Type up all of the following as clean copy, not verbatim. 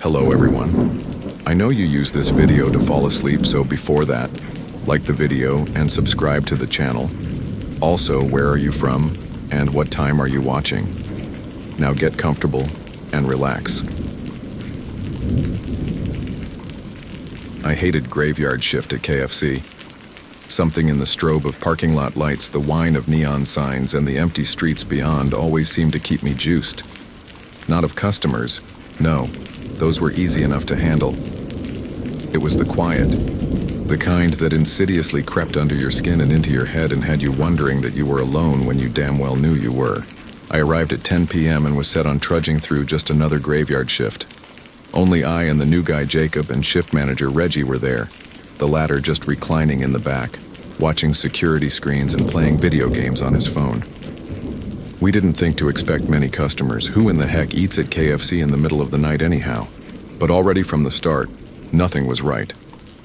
Hello everyone. I know you use this video to fall asleep, so before that, like the video and subscribe to the channel. Also, where are you from and what time are you watching? Now get comfortable and relax. I hated graveyard shift at KFC. Something in the strobe of parking lot lights, the whine of neon signs, and the empty streets beyond always seemed to keep me juiced. Not of customers, no, those were easy enough to handle. It was the quiet, the kind that insidiously crept under your skin and into your head and had you wondering that you were alone when you damn well knew you were. I arrived at 10 p.m. and was set on trudging through just another graveyard shift. Only I and the new guy Jacob and shift manager Reggie were there, the latter just reclining in the back, watching security screens and playing video games on his phone. We didn't think to expect many customers. Who in the heck eats at KFC in the middle of the night anyhow? But already from the start, nothing was right.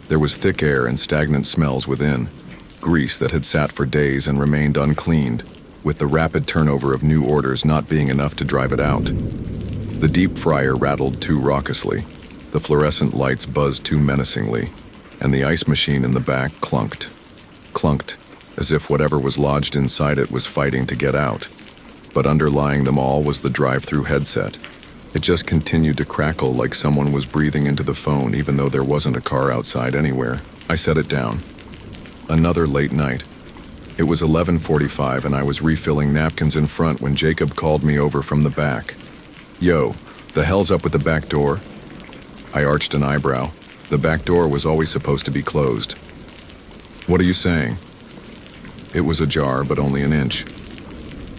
There was thick air and stagnant smells within, grease that had sat for days and remained uncleaned, with the rapid turnover of new orders not being enough to drive it out. The deep fryer rattled too raucously, the fluorescent lights buzzed too menacingly, and the ice machine in the back clunked, as if whatever was lodged inside it was fighting to get out. But underlying them all was the drive-through headset. It just continued to crackle like someone was breathing into the phone even though there wasn't a car outside anywhere. I set it down. Another late night. It was 11:45 and I was refilling napkins in front when Jacob called me over from the back. "Yo, the hell's up with the back door?" I arched an eyebrow. The back door was always supposed to be closed. "What are you saying?" It was ajar, but only an inch.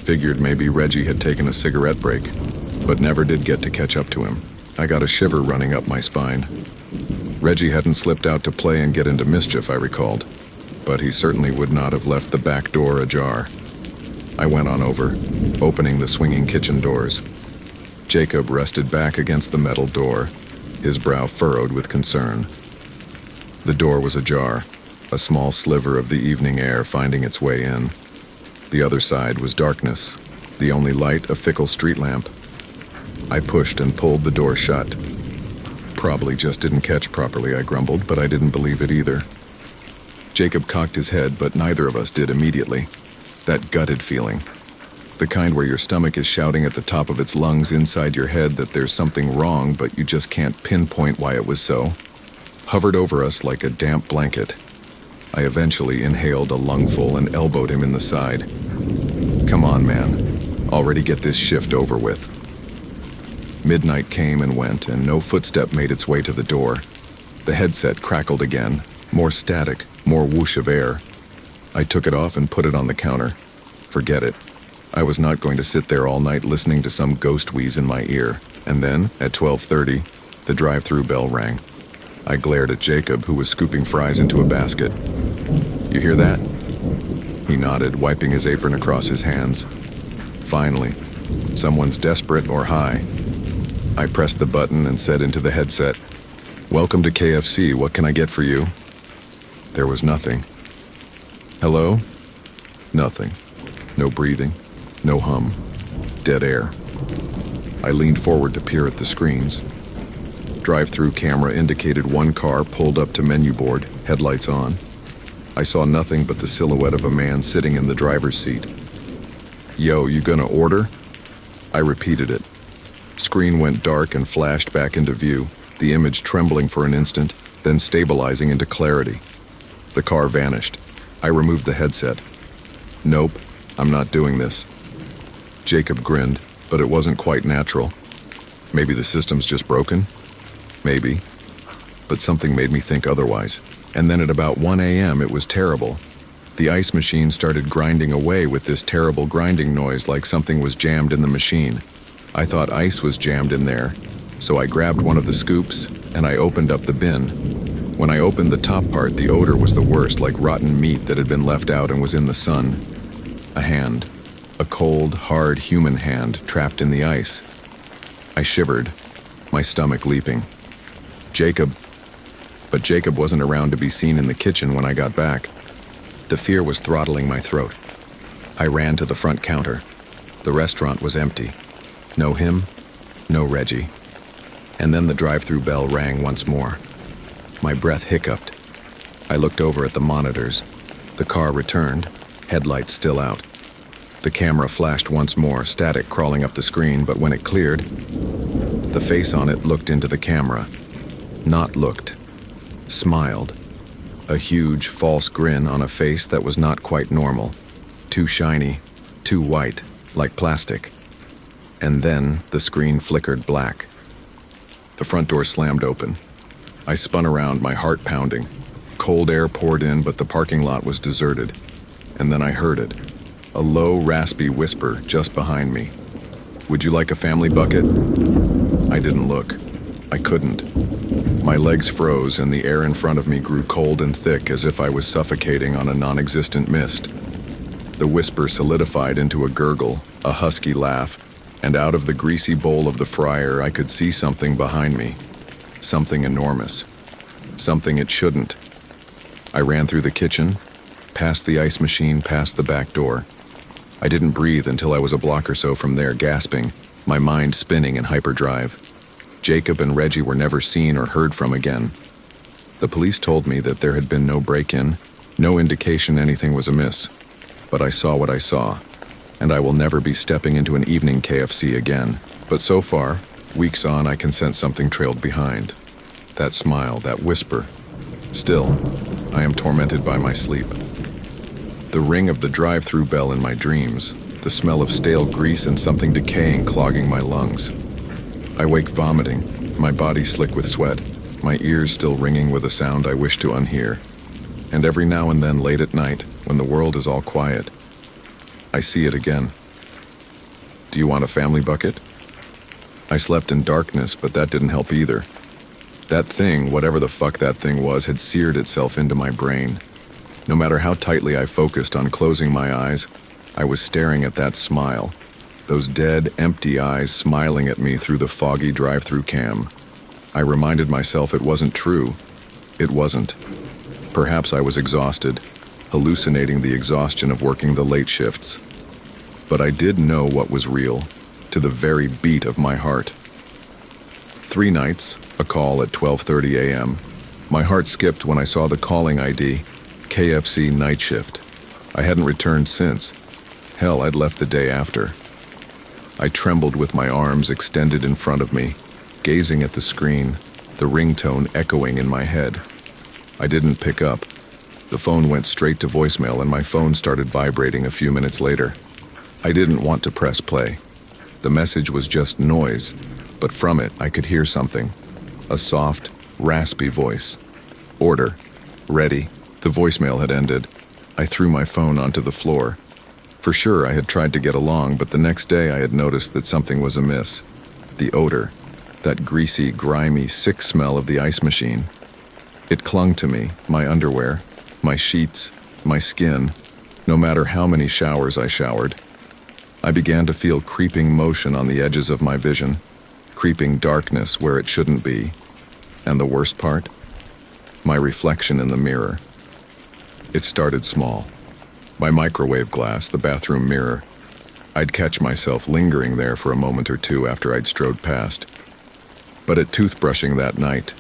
Figured maybe Reggie had taken a cigarette break, but never did get to catch up to him. I got a shiver running up my spine. Reggie hadn't slipped out to play and get into mischief, I recalled, but he certainly would not have left the back door ajar. I went on over, opening the swinging kitchen doors. Jacob rested back against the metal door, his brow furrowed with concern. The door was ajar, a small sliver of the evening air finding its way in. The other side was darkness, the only light a fickle street lamp. I pushed and pulled the door shut. "Probably just didn't catch properly," I grumbled, but I didn't believe it either. Jacob cocked his head, but neither of us did immediately. That gutted feeling. The kind where your stomach is shouting at the top of its lungs inside your head that there's something wrong, but you just can't pinpoint why it was so, hovered over us like a damp blanket. I eventually inhaled a lungful and elbowed him in the side. "Come on, man. Already get this shift over with." Midnight came and went, and no footstep made its way to the door. The headset crackled again, more static, more whoosh of air. I took it off and put it on the counter. Forget it. I was not going to sit there all night listening to some ghost wheeze in my ear. And then, at 12:30, the drive-through bell rang. I glared at Jacob, who was scooping fries into a basket. "You hear that?" He nodded, wiping his apron across his hands. "Finally. Someone's desperate or high." I pressed the button and said into the headset, "Welcome to KFC, what can I get for you?" There was nothing. "Hello?" Nothing. No breathing. No hum. Dead air. I leaned forward to peer at the screens. Drive-through camera indicated one car pulled up to menu board, headlights on. I saw nothing but the silhouette of a man sitting in the driver's seat. "Yo, you gonna order?" I repeated it. Screen went dark and flashed back into view, the image trembling for an instant, then stabilizing into clarity. The car vanished. I removed the headset. "Nope, I'm not doing this." Jacob grinned, but it wasn't quite natural. Maybe the system's just broken? Maybe. But something made me think otherwise. And then at about 1 a.m. it was terrible. The ice machine started grinding away with this terrible grinding noise like something was jammed in the machine. I thought ice was jammed in there, so I grabbed one of the scoops and I opened up the bin. When I opened the top part, the odor was the worst, like rotten meat that had been left out and was in the sun. A hand. A cold, hard human hand trapped in the ice. I shivered, my stomach leaping. But Jacob wasn't around to be seen in the kitchen when I got back. The fear was throttling my throat. I ran to the front counter. The restaurant was empty. No him, no Reggie. And then the drive-through bell rang once more. My breath hiccuped. I looked over at the monitors. The car returned, headlights still out. The camera flashed once more, static crawling up the screen, but when it cleared, the face on it looked into the camera. Not looked. Smiled. A huge, false grin on a face that was not quite normal. Too shiny, too white, like plastic. And then the screen flickered black. The front door slammed open. I spun around, my heart pounding. Cold air poured in, but the parking lot was deserted. And then I heard it. A low, raspy whisper just behind me. "Would you like a family bucket?" I didn't look. I couldn't. My legs froze and the air in front of me grew cold and thick as if I was suffocating on a non-existent mist. The whisper solidified into a gurgle, a husky laugh, and out of the greasy bowl of the fryer I could see something behind me. Something enormous. Something it shouldn't. I ran through the kitchen, past the ice machine, past the back door. I didn't breathe until I was a block or so from there, gasping, my mind spinning in hyperdrive. Jacob and Reggie were never seen or heard from again. The police told me that there had been no break-in, no indication anything was amiss. But I saw what I saw, and I will never be stepping into an evening KFC again. But so far, weeks on, I can sense something trailed behind. That smile, that whisper. Still, I am tormented by my sleep. The ring of the drive-through bell in my dreams, the smell of stale grease and something decaying clogging my lungs. I wake vomiting, my body slick with sweat, my ears still ringing with a sound I wish to unhear. And every now and then late at night, when the world is all quiet, I see it again. "Do you want a family bucket?" I slept in darkness, but that didn't help either. That thing, whatever the fuck that thing was, had seared itself into my brain. No matter how tightly I focused on closing my eyes, I was staring at that smile. Those dead, empty eyes smiling at me through the foggy drive-through cam. I reminded myself it wasn't true. It wasn't. Perhaps I was exhausted, hallucinating the exhaustion of working the late shifts. But I did know what was real, to the very beat of my heart. 3 nights, a call at 12:30 a.m. My heart skipped when I saw the calling ID, KFC night shift. I hadn't returned since. Hell, I'd left the day after. I trembled with my arms extended in front of me, gazing at the screen, the ringtone echoing in my head. I didn't pick up. The phone went straight to voicemail and my phone started vibrating a few minutes later. I didn't want to press play. The message was just noise, but from it I could hear something. A soft, raspy voice. "Order. Ready." The voicemail had ended. I threw my phone onto the floor. For sure I had tried to get along, but the next day I had noticed that something was amiss. The odor. That greasy, grimy, sick smell of the ice machine. It clung to me, my underwear, my sheets, my skin, no matter how many showers I showered. I began to feel creeping motion on the edges of my vision, creeping darkness where it shouldn't be. And the worst part? My reflection in the mirror. It started small. My microwave glass, the bathroom mirror. I'd catch myself lingering there for a moment or two after I'd strode past. But at toothbrushing that night,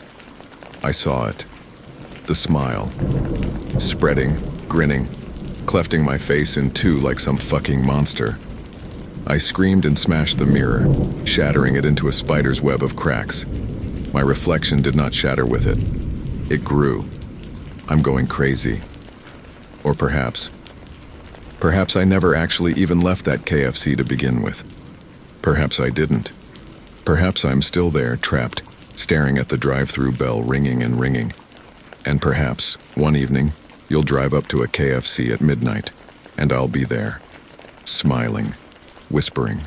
I saw it. The smile. Spreading, grinning, clefting my face in two like some fucking monster. I screamed and smashed the mirror, shattering it into a spider's web of cracks. My reflection did not shatter with it. It grew. I'm going crazy. Or perhaps I never actually even left that KFC to begin with. Perhaps I didn't. Perhaps I'm still there, trapped, staring at the drive-through bell ringing and ringing. And perhaps, one evening, you'll drive up to a KFC at midnight, and I'll be there, smiling, whispering.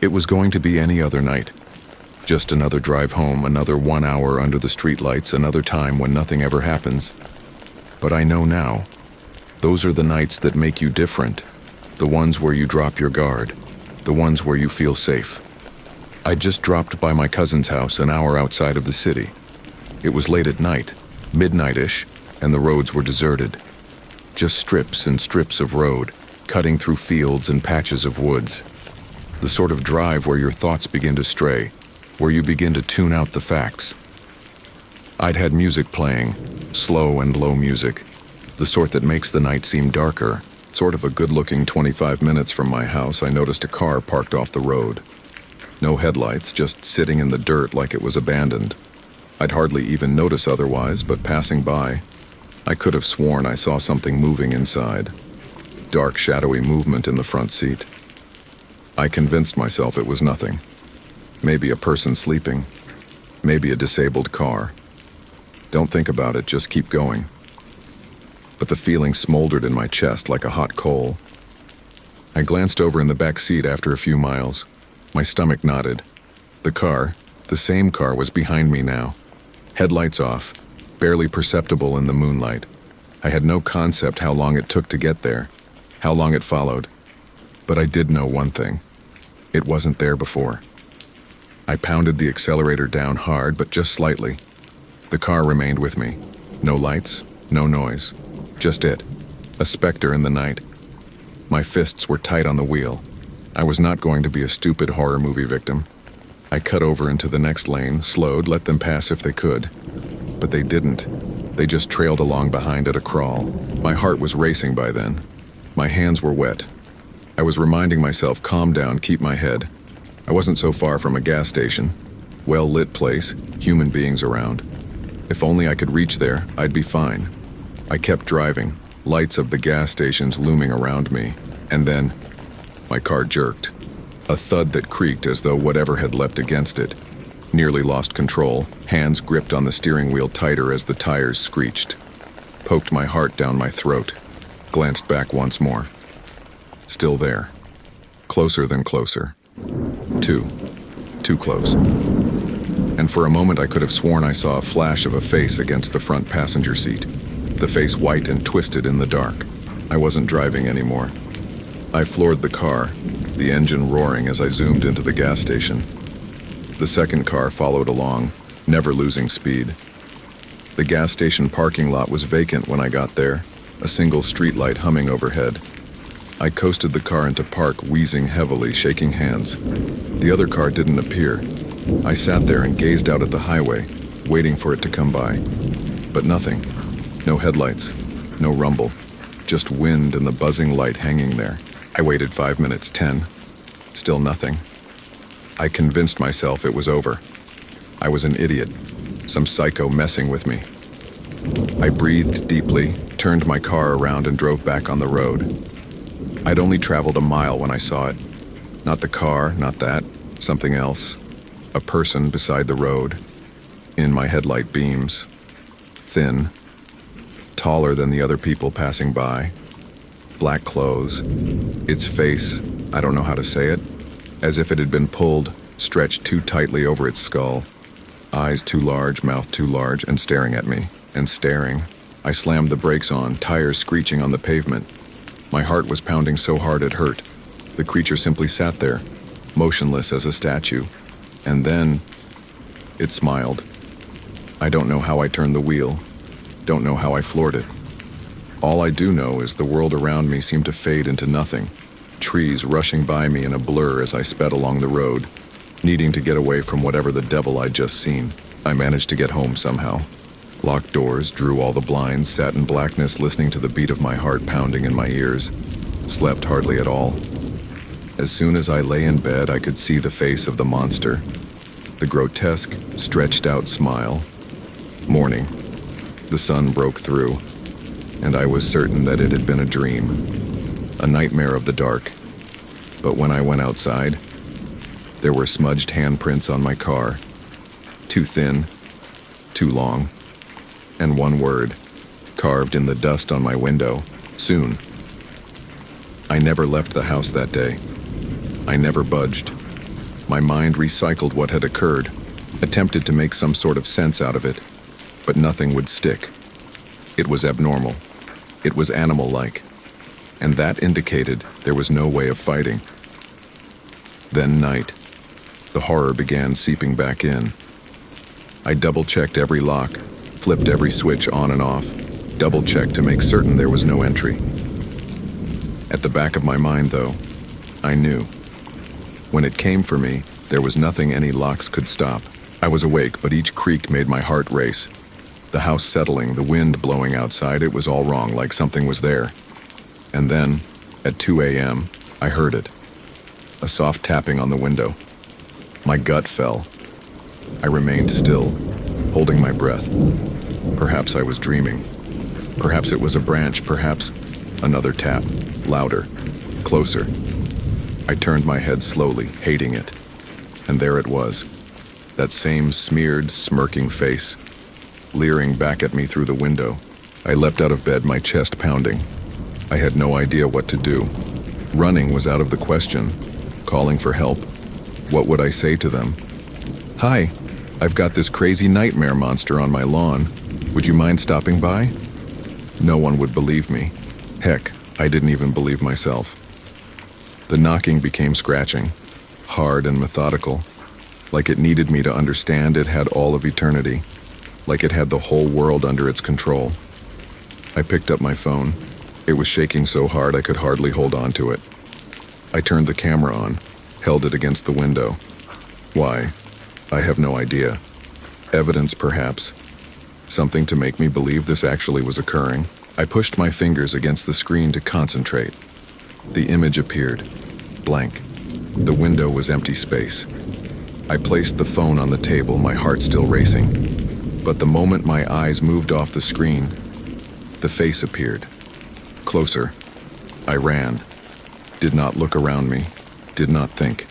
It was going to be any other night. Just another drive home, another 1 hour under the streetlights, another time when nothing ever happens. But I know now, those are the nights that make you different, the ones where you drop your guard, the ones where you feel safe. I just dropped by my cousin's house an hour outside of the city. It was late at night, midnight-ish, and the roads were deserted. Just strips and strips of road, cutting through fields and patches of woods. The sort of drive where your thoughts begin to stray, where you begin to tune out the facts. I'd had music playing, slow and low music, the sort that makes the night seem darker. Sort of a good-looking 25 minutes from my house, I noticed a car parked off the road. No headlights, just sitting in the dirt like it was abandoned. I'd hardly even notice otherwise, but passing by, I could have sworn I saw something moving inside. Dark, shadowy movement in the front seat. I convinced myself it was nothing. Maybe a person sleeping. Maybe a disabled car. Don't think about it, just keep going. But the feeling smoldered in my chest like a hot coal. I glanced over in the back seat after a few miles. My stomach knotted. The same car was behind me now. Headlights off, barely perceptible in the moonlight. I had no concept how long it took to get there, how long it followed. But I did know one thing. It wasn't there before. I pounded the accelerator down hard, but just slightly. The car remained with me. No lights, no noise. Just it. A specter in the night. My fists were tight on the wheel. I was not going to be a stupid horror movie victim. I cut over into the next lane, slowed, let them pass if they could. But they didn't. They just trailed along behind at a crawl. My heart was racing by then. My hands were wet. I was reminding myself, calm down, keep my head. I wasn't so far from a gas station. Well-lit place, human beings around. If only I could reach there, I'd be fine. I kept driving, lights of the gas stations looming around me, and then my car jerked. A thud that creaked as though whatever had leapt against it. Nearly lost control, hands gripped on the steering wheel tighter as the tires screeched. Poked my heart down my throat, glanced back once more. Still there. Closer than closer. Too close. And for a moment I could have sworn I saw a flash of a face against the front passenger seat. The face white and twisted in the dark. I wasn't driving anymore. I floored the car, the engine roaring as I zoomed into the gas station. The second car followed along, never losing speed. The gas station parking lot was vacant when I got there, a single streetlight humming overhead. I coasted the car into park, wheezing heavily, shaking hands. The other car didn't appear. I sat there and gazed out at the highway, waiting for it to come by. But nothing. No headlights, no rumble, just wind and the buzzing light hanging there. I waited 5 minutes, 10. Still nothing. I convinced myself it was over. I was an idiot, some psycho messing with me. I breathed deeply, turned my car around and drove back on the road. I'd only traveled a mile when I saw it. Not the car, not that, something else. A person beside the road, in my headlight beams. Thin, taller than the other people passing by. Black clothes. Its face, I don't know how to say it, as if it had been pulled, stretched too tightly over its skull. Eyes too large, mouth too large, and staring at me. And staring. I slammed the brakes on, tires screeching on the pavement. My heart was pounding so hard it hurt. The creature simply sat there, motionless as a statue. And then, it smiled. I don't know how I turned the wheel. Don't know how I floored it. All I do know is the world around me seemed to fade into nothing. Trees rushing by me in a blur as I sped along the road, needing to get away from whatever the devil I'd just seen. I managed to get home somehow. Locked doors, drew all the blinds, sat in blackness listening to the beat of my heart pounding in my ears. Slept hardly at all. As soon as I lay in bed, I could see the face of the monster. The grotesque, stretched-out smile. Morning. The sun broke through, and I was certain that it had been a dream. A nightmare of the dark. But when I went outside, there were smudged handprints on my car. Too thin, too long, and one word, carved in the dust on my window, soon. I never left the house that day. I never budged. My mind recycled what had occurred, attempted to make some sort of sense out of it, but nothing would stick. It was abnormal. It was animal-like, and that indicated there was no way of fighting. Then night. The horror began seeping back in. I double-checked every lock, flipped every switch on and off, double-checked to make certain there was no entry. At the back of my mind, though, I knew. When it came for me, there was nothing any locks could stop. I was awake, but each creak made my heart race. The house settling, the wind blowing outside, it was all wrong, like something was there. And then, at 2 a.m., I heard it. A soft tapping on the window. My gut fell. I remained still, holding my breath. Perhaps I was dreaming. Perhaps it was a branch, perhaps another tap, louder, closer. I turned my head slowly, hating it. And there it was, that same smeared, smirking face, leering back at me through the window. I leapt out of bed, my chest pounding. I had no idea what to do. Running was out of the question. Calling for help. What would I say to them? "Hi, I've got this crazy nightmare monster on my lawn. Would you mind stopping by?" No one would believe me. Heck, I didn't even believe myself. The knocking became scratching, hard and methodical, like it needed me to understand it had all of eternity, like it had the whole world under its control. I picked up my phone. It was shaking so hard I could hardly hold on to it. I turned the camera on, held it against the window. Why? I have no idea. Evidence, perhaps. Something to make me believe this actually was occurring. I pushed my fingers against the screen to concentrate. The image appeared. Blank. The window was empty space. I placed the phone on the table, my heart still racing. But the moment my eyes moved off the screen, the face appeared. Closer. I ran. Did not look around me. Did not think.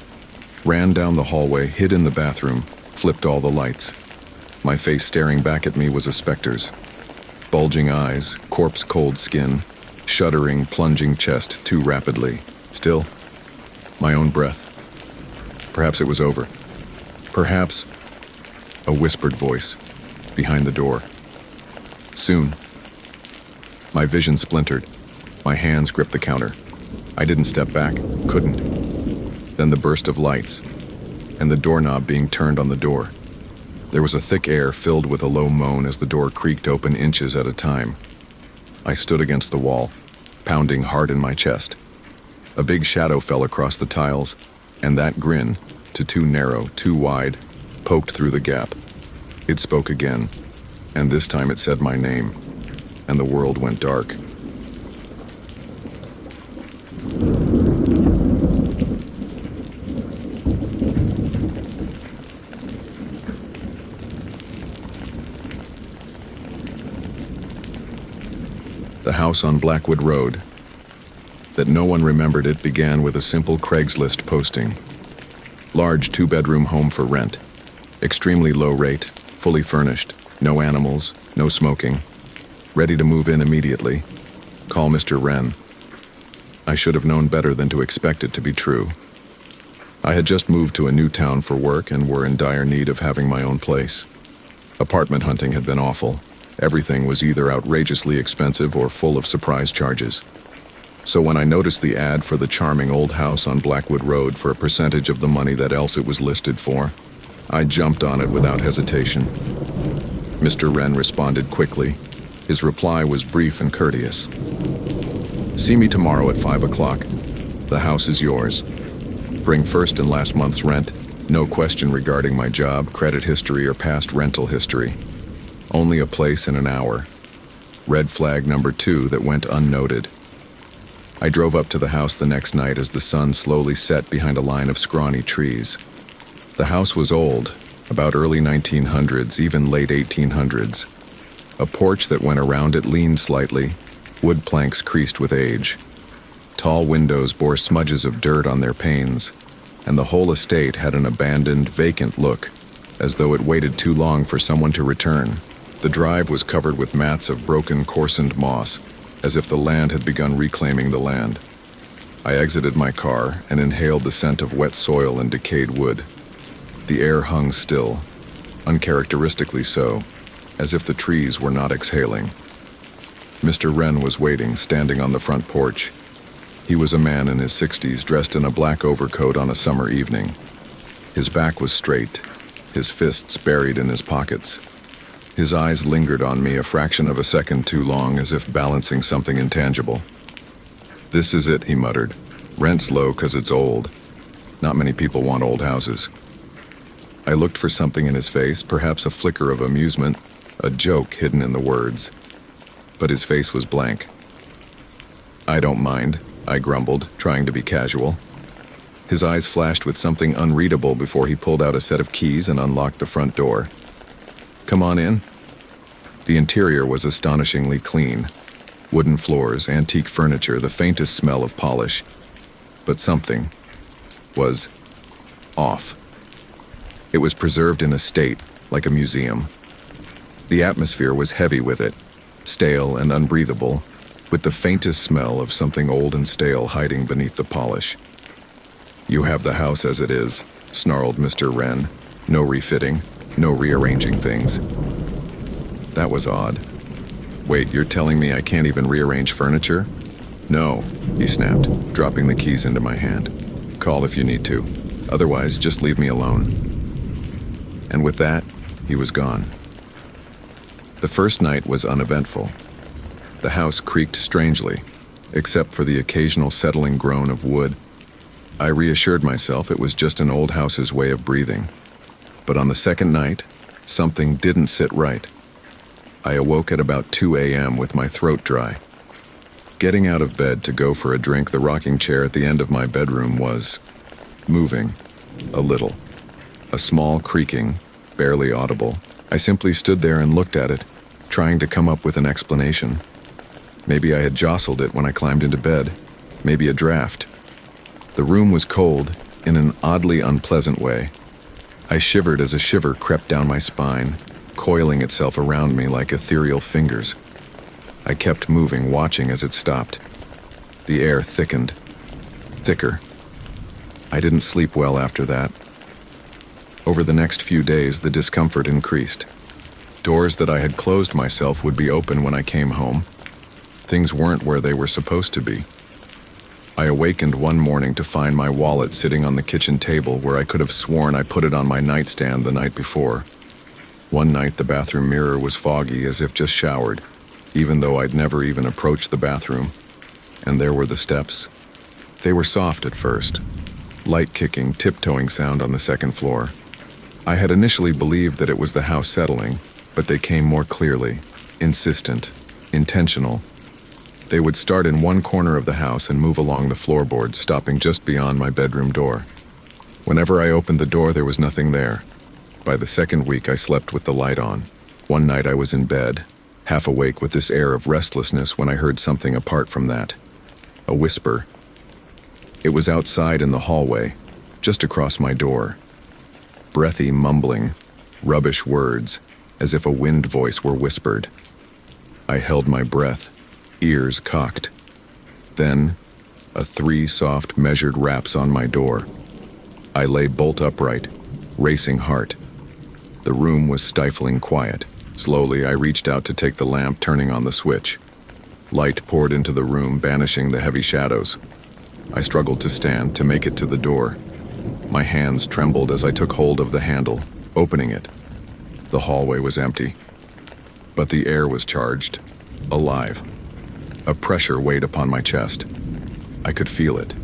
Ran down the hallway, hid in the bathroom, flipped all the lights. My face staring back at me was a specter's. Bulging eyes, corpse-cold skin, shuddering, plunging chest too rapidly. Still, my own breath. Perhaps it was over. Perhaps a whispered voice behind the door. Soon. My vision splintered. My hands gripped the counter. I didn't step back, couldn't. Then the burst of lights, and the doorknob being turned on the door. There was a thick air filled with a low moan as the door creaked open inches at a time. I stood against the wall, pounding hard in my chest. A big shadow fell across the tiles, and that grin, too narrow, too wide, poked through the gap. It spoke again, and this time it said my name, and the world went dark. The house on Blackwood Road. That no one remembered it began with a simple Craigslist posting. Large 2-bedroom home for rent. Extremely low rate, fully furnished, no animals, no smoking. Ready to move in immediately. Call Mr. Wren. I should have known better than to expect it to be true. I had just moved to a new town for work and were in dire need of having my own place. Apartment hunting had been awful. Everything was either outrageously expensive or full of surprise charges. So when I noticed the ad for the charming old house on Blackwood Road for a percentage of the money that else it was listed for, I jumped on it without hesitation. Mr. Wren responded quickly. His reply was brief and courteous. "See me tomorrow at 5 o'clock. The house is yours. Bring first and last month's rent. No question regarding my job, credit history, or past rental history. Only a place in an hour." Red flag number 2 that went unnoted. I drove up to the house the next night as the sun slowly set behind a line of scrawny trees. The house was old, about early 1900s, even late 1800s. A porch that went around it leaned slightly, wood planks creased with age. Tall windows bore smudges of dirt on their panes, and the whole estate had an abandoned, vacant look, as though it waited too long for someone to return. The drive was covered with mats of broken, coarsened moss, as if the land had begun reclaiming the land. I exited my car and inhaled the scent of wet soil and decayed wood. The air hung still, uncharacteristically so, as if the trees were not exhaling. Mr. Wren was waiting, standing on the front porch. He was a man in his 60s, dressed in a black overcoat on a summer evening. His back was straight, his fists buried in his pockets. His eyes lingered on me a fraction of a second too long, as if balancing something intangible. "This is it," he muttered. "Rent's low 'cause it's old. Not many people want old houses." I looked for something in his face, perhaps a flicker of amusement, a joke hidden in the words. But his face was blank. "I don't mind," I grumbled, trying to be casual. His eyes flashed with something unreadable before he pulled out a set of keys and unlocked the front door. "Come on in." The interior was astonishingly clean. Wooden floors, antique furniture, the faintest smell of polish. But something was off. It was preserved in a state, like a museum. The atmosphere was heavy with it, stale and unbreathable, with the faintest smell of something old and stale hiding beneath the polish. "You have the house as it is," snarled Mr. Wren. "No refitting, no rearranging things." That was odd. "Wait, you're telling me I can't even rearrange furniture?" "No," he snapped, dropping the keys into my hand. "Call if you need to. Otherwise, just leave me alone." And with that, he was gone. The first night was uneventful. The house creaked strangely, except for the occasional settling groan of wood. I reassured myself it was just an old house's way of breathing. But on the second night, something didn't sit right. I awoke at about 2 a.m. with my throat dry. Getting out of bed to go for a drink, the rocking chair at the end of my bedroom was moving a little. A small creaking, barely audible. I simply stood there and looked at it, trying to come up with an explanation. Maybe I had jostled it when I climbed into bed. Maybe a draft. The room was cold, in an oddly unpleasant way. I shivered as a shiver crept down my spine, coiling itself around me like ethereal fingers. I kept moving, watching as it stopped. The air thickened. Thicker. I didn't sleep well after that. Over the next few days, the discomfort increased. Doors that I had closed myself would be open when I came home. Things weren't where they were supposed to be. I awakened one morning to find my wallet sitting on the kitchen table where I could have sworn I put it on my nightstand the night before. One night, the bathroom mirror was foggy, as if just showered, even though I'd never even approached the bathroom. And there were the steps. They were soft at first. Light-kicking, tiptoeing sound on the second floor. I had initially believed that it was the house settling, but they came more clearly, insistent, intentional. They would start in one corner of the house and move along the floorboards, stopping just beyond my bedroom door. Whenever I opened the door, there was nothing there. By the second week, I slept with the light on. One night I was in bed, half awake with this air of restlessness, when I heard something apart from that. A whisper. It was outside in the hallway, just across my door. Breathy mumbling, rubbish words, as if a wind voice were whispered. I held my breath, ears cocked. Then, 3 soft, measured raps on my door. I lay bolt upright, racing heart. The room was stifling quiet. Slowly, I reached out to take the lamp, turning on the switch. Light poured into the room, banishing the heavy shadows. I struggled to stand, to make it to the door. My hands trembled as I took hold of the handle, opening it. The hallway was empty. But the air was charged, alive. A pressure weighed upon my chest. I could feel it.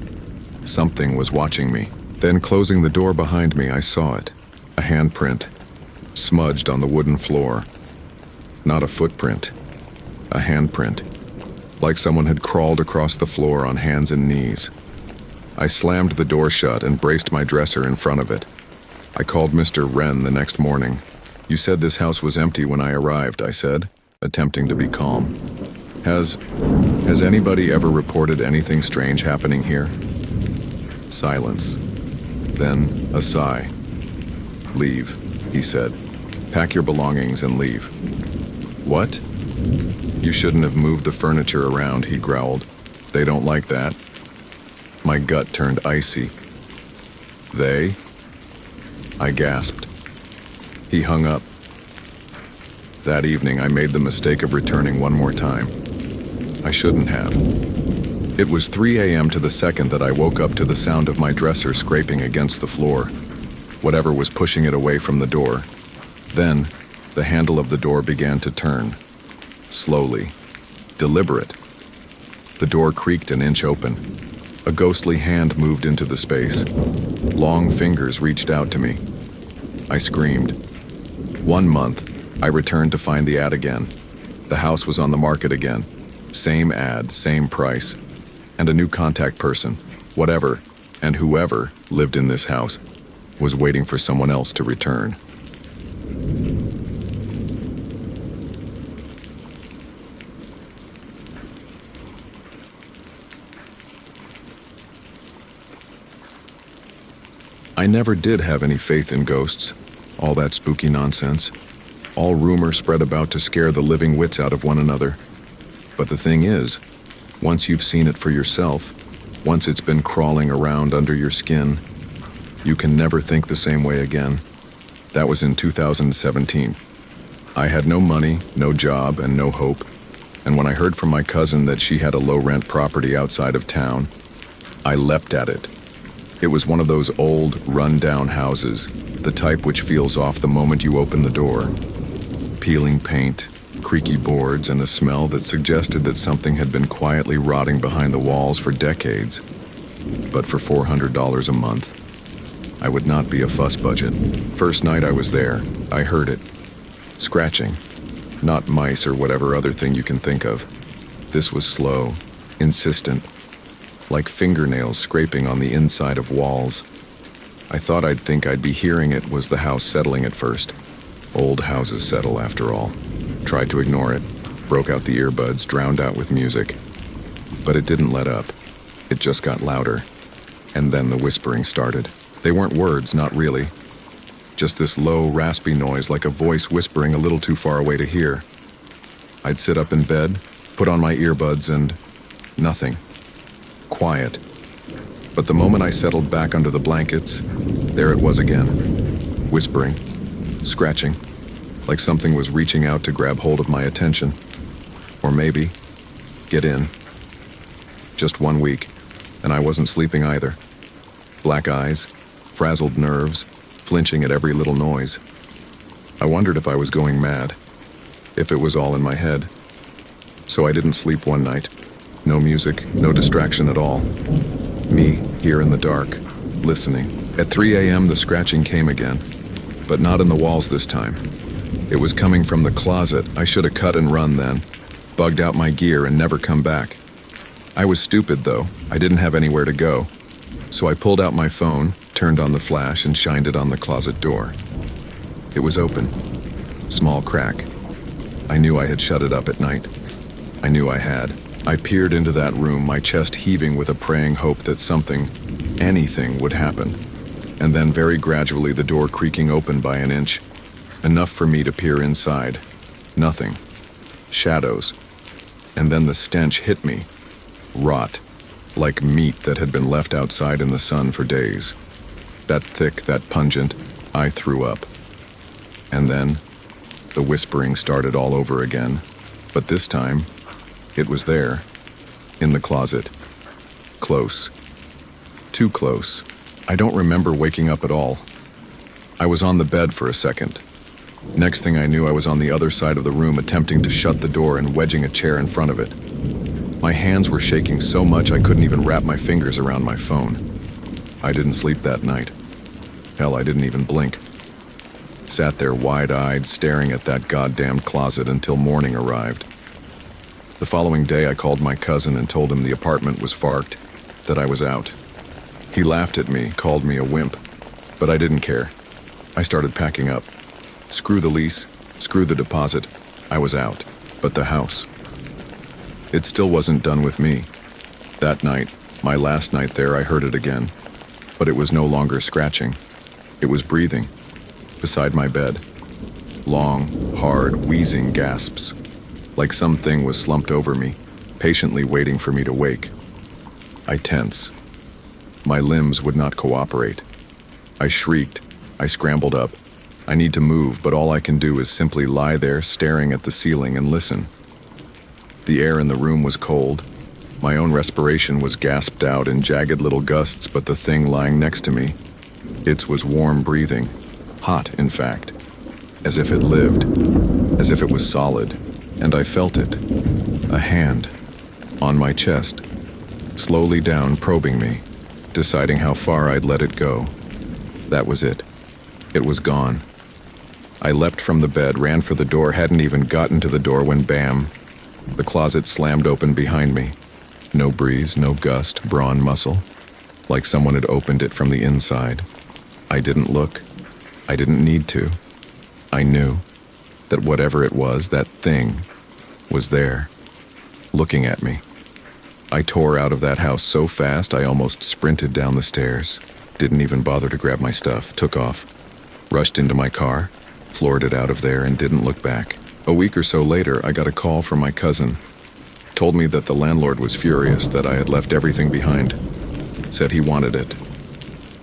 Something was watching me. Then, closing the door behind me, I saw it. A handprint, smudged on the wooden floor. Not a footprint. A handprint. Like someone had crawled across the floor on hands and knees. I slammed the door shut and braced my dresser in front of it. I called Mr. Wren the next morning. "You said this house was empty when I arrived," I said, attempting to be calm. Has anybody ever reported anything strange happening here?" Silence. Then a sigh. "Leave," he said. "Pack your belongings and leave." "What?" "You shouldn't have moved the furniture around," he growled. "They don't like that." My gut turned icy. "They?" I gasped. He hung up. That evening, I made the mistake of returning one more time. I shouldn't have. It was 3 a.m. to the second that I woke up to the sound of my dresser scraping against the floor. Whatever was pushing it away from the door. Then, The handle of the door began to turn. Slowly. Deliberate. The door creaked an inch open. A ghostly hand moved into the space. Long fingers reached out to me. I screamed. 1 month, I returned to find the ad again. The house was on the market again. Same ad, same price. And a new contact person, whatever and whoever lived in this house, was waiting for someone else to return. I never did have any faith in ghosts, all that spooky nonsense. All rumor spread about to scare the living wits out of one another. But the thing is, once you've seen it for yourself, once it's been crawling around under your skin, you can never think the same way again. That was in 2017. I had no money, no job, and no hope. And when I heard from my cousin that she had a low-rent property outside of town, I leapt at it. It was one of those old, run-down houses, the type which feels off the moment you open the door. Peeling paint, creaky boards, and a smell that suggested that something had been quietly rotting behind the walls for decades. But for $400 a month, I would not be a fuss budget. First night I was there, I heard it. Scratching. Not mice or whatever other thing you can think of. This was slow, insistent, like fingernails scraping on the inside of walls. I thought I'd think I'd be hearing it was the house settling at first. Old houses settle after all. Tried to ignore it, broke out the earbuds, drowned out with music. But it didn't let up. It just got louder. And then the whispering started. They weren't words, not really. Just this low, raspy noise like a voice whispering a little too far away to hear. I'd sit up in bed, put on my earbuds, and nothing. Quiet. But the moment I settled back under the blankets, there it was again. Whispering, scratching, like something was reaching out to grab hold of my attention. Or maybe, get in. Just 1 week, and I wasn't sleeping either. Black eyes, frazzled nerves, flinching at every little noise. I wondered if I was going mad, if it was all in my head. So I didn't sleep one night. No music, no distraction at all. Me, here in the dark, listening. At 3 a.m. the scratching came again, but not in the walls this time. It was coming from the closet. I should have cut and run then, bugged out my gear and never come back. I was stupid though. I didn't have anywhere to go. So I pulled out my phone, turned on the flash and shined it on the closet door. It was open. Small crack. I knew I had shut it up at night. I knew I had. I peered into that room, my chest heaving with a praying hope that something, anything, would happen. And then very gradually the door creaking open by an inch. Enough for me to peer inside. Nothing. Shadows. And then the stench hit me. Rot. Like meat that had been left outside in the sun for days. That thick, that pungent, I threw up. And then, the whispering started all over again. But this time, it was there, in the closet. Close. Too close. I don't remember waking up at all. I was on the bed for a second. Next thing I knew, I was on the other side of the room attempting to shut the door and wedging a chair in front of it. My hands were shaking so much I couldn't even wrap my fingers around my phone. I didn't sleep that night. Hell, I didn't even blink. Sat there wide-eyed, staring at that goddamn closet until morning arrived. The following day, I called my cousin and told him the apartment was farked, that I was out. He laughed at me, called me a wimp, but I didn't care. I started packing up. Screw the lease, screw the deposit. I was out. But the house. It still wasn't done with me. That night, my last night there, I heard it again. But it was no longer scratching. It was breathing. Beside my bed. Long, hard, wheezing gasps. Like something was slumped over me, patiently waiting for me to wake. I tense. My limbs would not cooperate. I shrieked. I scrambled up. I need to move, but all I can do is simply lie there staring at the ceiling and listen. The air in the room was cold. My own respiration was gasped out in jagged little gusts, but the thing lying next to me, its was warm breathing. Hot, in fact. as if it lived, as if it was solid, and I felt it. A hand, on my chest, slowly down, probing me, deciding how far I'd let it go. That was it. It was gone. I leapt from the bed, ran for the door, hadn't even gotten to the door when bam, the closet slammed open behind me. No breeze, no gust, brawn muscle, like someone had opened it from the inside. I didn't look. I didn't need to. I knew that whatever it was, that thing, was there, looking at me. I tore out of that house so fast I almost sprinted down the stairs. Didn't even bother to grab my stuff, took off, rushed into my car, floored it out of there, and didn't look back. A week or so later, I got a call from my cousin. Told me that the landlord was furious that I had left everything behind. Said he wanted it.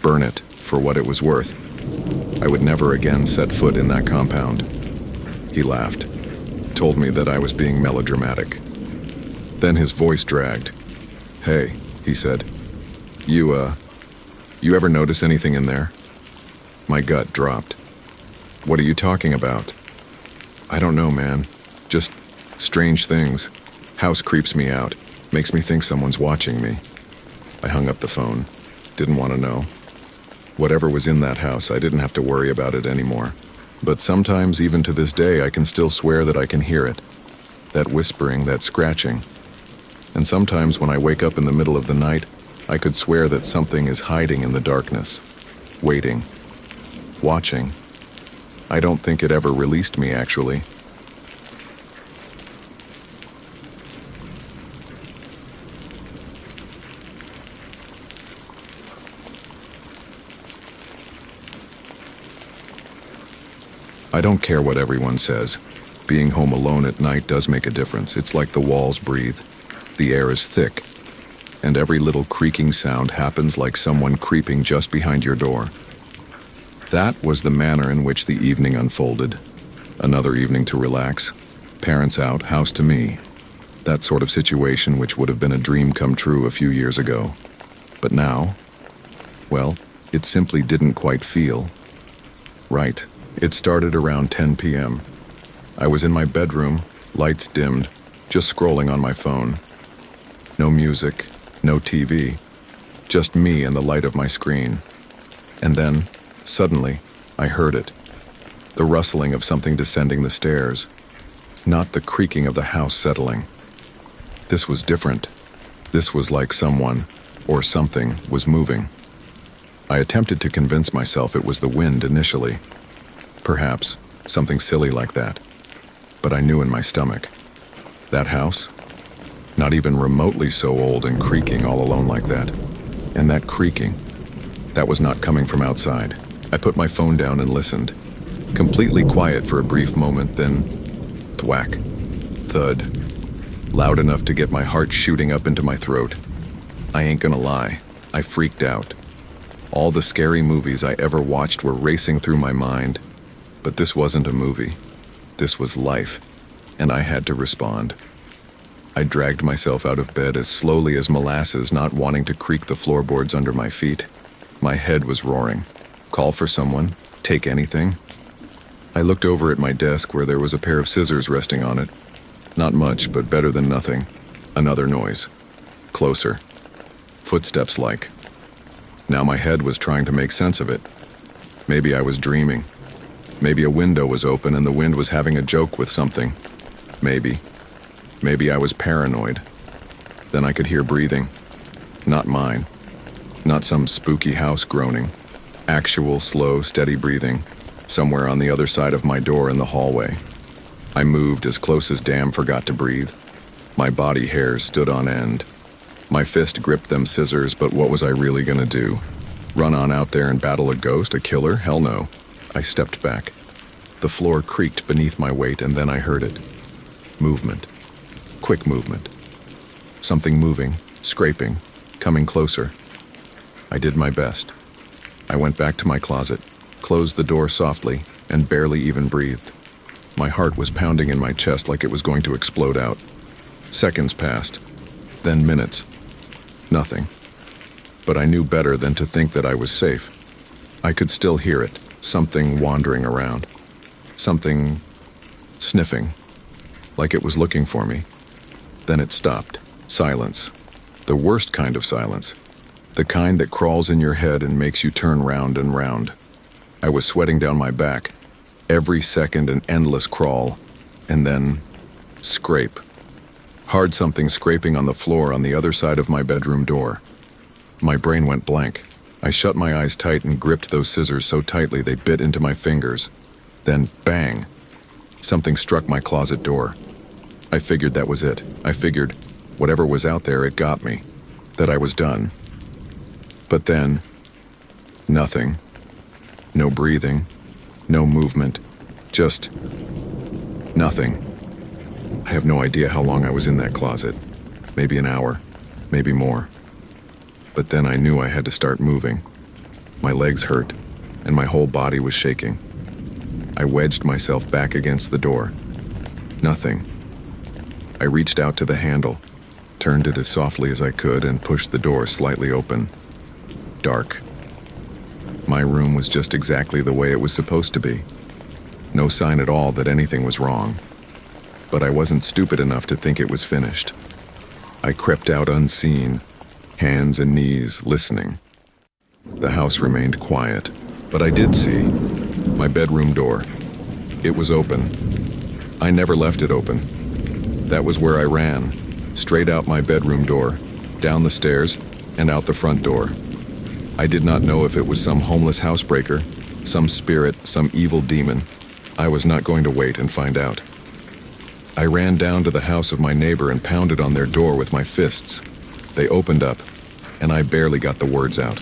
Burn it for what it was worth. I would never again set foot in that compound. He laughed. Told me that I was being melodramatic. Then his voice dragged. "Hey," he said. You ever notice anything in there?" My gut dropped. "What are you talking about?" "I don't know, man. Just strange things. House creeps me out. Makes me think someone's watching me." I hung up the phone. Didn't want to know. Whatever was in that house, I didn't have to worry about it anymore. But sometimes, even to this day, I can still swear that I can hear it. That whispering, that scratching. And sometimes when I wake up in the middle of the night, I could swear that something is hiding in the darkness. Waiting. Watching. I don't think it ever released me, actually. I don't care what everyone says. Being home alone at night does make a difference. It's like the walls breathe. The air is thick. And every little creaking sound happens like someone creeping just behind your door. That was the manner in which the evening unfolded. Another evening to relax. Parents out, house to me. That sort of situation which would have been a dream come true a few years ago. But now, well, it simply didn't quite feel right. It started around 10 p.m. I was in my bedroom, lights dimmed, just scrolling on my phone. No music, no TV, just me and the light of my screen. And then, suddenly, I heard it. The rustling of something descending the stairs, not the creaking of the house settling. This was different. This was like someone, or something, was moving. I attempted to convince myself it was the wind initially. Perhaps, something silly like that. But I knew in my stomach. That house? Not even remotely so old and creaking all alone like that. And that creaking, that was not coming from outside. I put my phone down and listened. Completely quiet for a brief moment, then thwack, thud. Loud enough to get my heart shooting up into my throat. I ain't gonna lie, I freaked out. All the scary movies I ever watched were racing through my mind. But this wasn't a movie. This was life, and I had to respond. I dragged myself out of bed as slowly as molasses, not wanting to creak the floorboards under my feet. My head was roaring. Call for someone? Take anything? I looked over at my desk where there was a pair of scissors resting on it. Not much, but better than nothing. Another noise. Closer. Footsteps like. Now my head was trying to make sense of it. Maybe I was dreaming. Maybe a window was open and the wind was having a joke with something. Maybe. Maybe I was paranoid. Then I could hear breathing. Not mine. Not some spooky house groaning. Actual, slow, steady breathing. Somewhere on the other side of my door in the hallway. I moved as close as damn forgot to breathe. My body hairs stood on end. My fist gripped them scissors, but what was I really gonna do? Run on out there and battle a ghost, a killer? Hell no. I stepped back. The floor creaked beneath my weight, and then I heard it. Movement. Quick movement. Something moving, scraping, coming closer. I did my best. I went back to my closet, closed the door softly, and barely even breathed. My heart was pounding in my chest like it was going to explode out. Seconds passed, then minutes. Nothing. But I knew better than to think that I was safe. I could still hear it, something wandering around. Something sniffing, like it was looking for me. Then it stopped. Silence. The worst kind of silence. The kind that crawls in your head and makes you turn round and round. I was sweating down my back. Every second an endless crawl. And then scrape. Hard something scraping on the floor on the other side of my bedroom door. My brain went blank. I shut my eyes tight and gripped those scissors so tightly they bit into my fingers. Then, bang! Something struck my closet door. I figured that was it. I figured, whatever was out there, it got me. That I was done. But then, nothing. No breathing. No movement. Just nothing. I have no idea how long I was in that closet. Maybe an hour. Maybe more. But then I knew I had to start moving. My legs hurt, and my whole body was shaking. I wedged myself back against the door. Nothing. I reached out to the handle, turned it as softly as I could, and pushed the door slightly open. Dark. My room was just exactly the way it was supposed to be. No sign at all that anything was wrong. But I wasn't stupid enough to think it was finished. I crept out unseen, hands and knees, listening. The house remained quiet, but I did see my bedroom door. It was open. I never left it open. That was where I ran, straight out my bedroom door, down the stairs, and out the front door. I did not know if it was some homeless housebreaker, some spirit, some evil demon. I was not going to wait and find out. I ran down to the house of my neighbor and pounded on their door with my fists. They opened up, and I barely got the words out.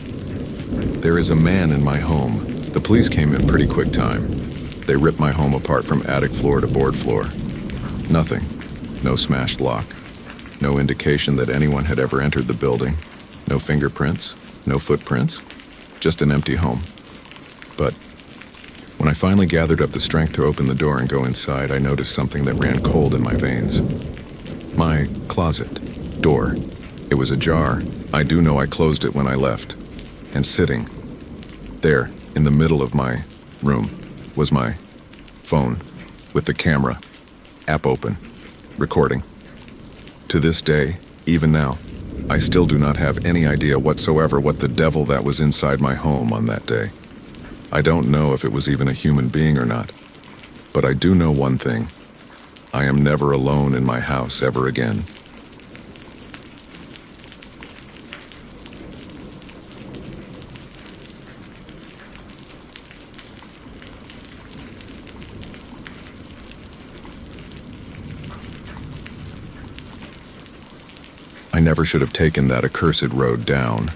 There is a man in my home. The police came in pretty quick time. They ripped my home apart from attic floor to board floor. Nothing. No smashed lock. No indication that anyone had ever entered the building. No fingerprints. No footprints. Just an empty home. But when I finally gathered up the strength to open the door and go inside, I noticed something that ran cold in my veins. My closet door. It was ajar. I do know I closed it when I left. And sitting there in the middle of my room was my phone with the camera app open, recording. To this day, even now, I still do not have any idea whatsoever what the devil that was inside my home on that day. I don't know if it was even a human being or not, but I do know one thing. I am never alone in my house ever again. I never should have taken that accursed road down.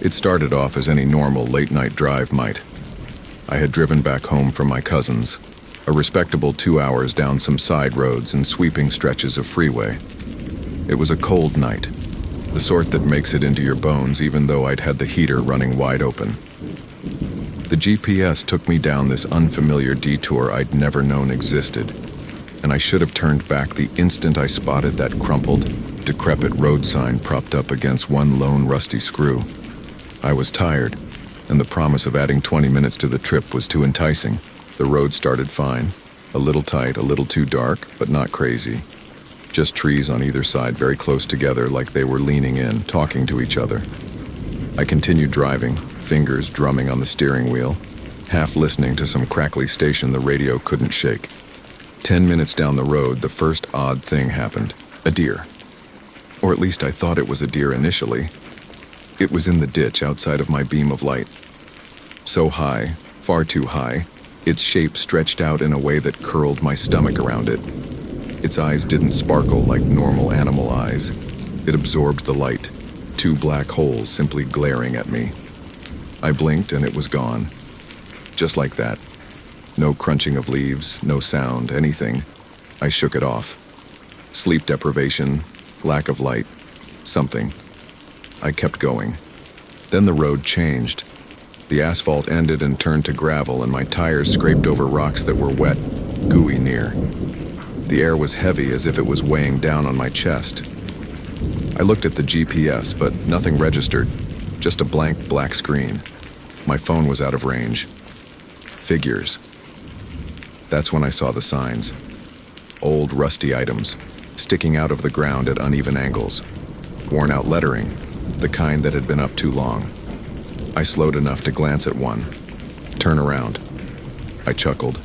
It started off as any normal late-night drive might. I had driven back home from my cousin's, a respectable 2 hours down some side roads and sweeping stretches of freeway. It was a cold night, the sort that makes it into your bones even though I'd had the heater running wide open. The GPS took me down this unfamiliar detour I'd never known existed, and I should have turned back the instant I spotted that crumpled, decrepit road sign propped up against one lone rusty screw. I was tired, and the promise of adding 20 minutes to the trip was too enticing. The road started fine, a little tight, a little too dark, but not crazy. Just trees on either side very close together like they were leaning in, talking to each other. I continued driving, fingers drumming on the steering wheel, half listening to some crackly station the radio couldn't shake. 10 minutes down the road, the first odd thing happened. A deer. Or at least I thought it was a deer initially. It was in the ditch outside of my beam of light. So high, far too high, its shape stretched out in a way that curled my stomach around it. Its eyes didn't sparkle like normal animal eyes. It absorbed the light, 2 black holes simply glaring at me. I blinked and it was gone. Just like that. No crunching of leaves, no sound, anything. I shook it off. Sleep deprivation, lack of light, something. I kept going. Then the road changed. The asphalt ended and turned to gravel, and my tires scraped over rocks that were wet, gooey near. The air was heavy as if it was weighing down on my chest. I looked at the GPS, but nothing registered. Just a blank black screen. My phone was out of range. Figures. That's when I saw the signs. Old, rusty items, sticking out of the ground at uneven angles. Worn-out lettering, the kind that had been up too long. I slowed enough to glance at one. Turn around. I chuckled.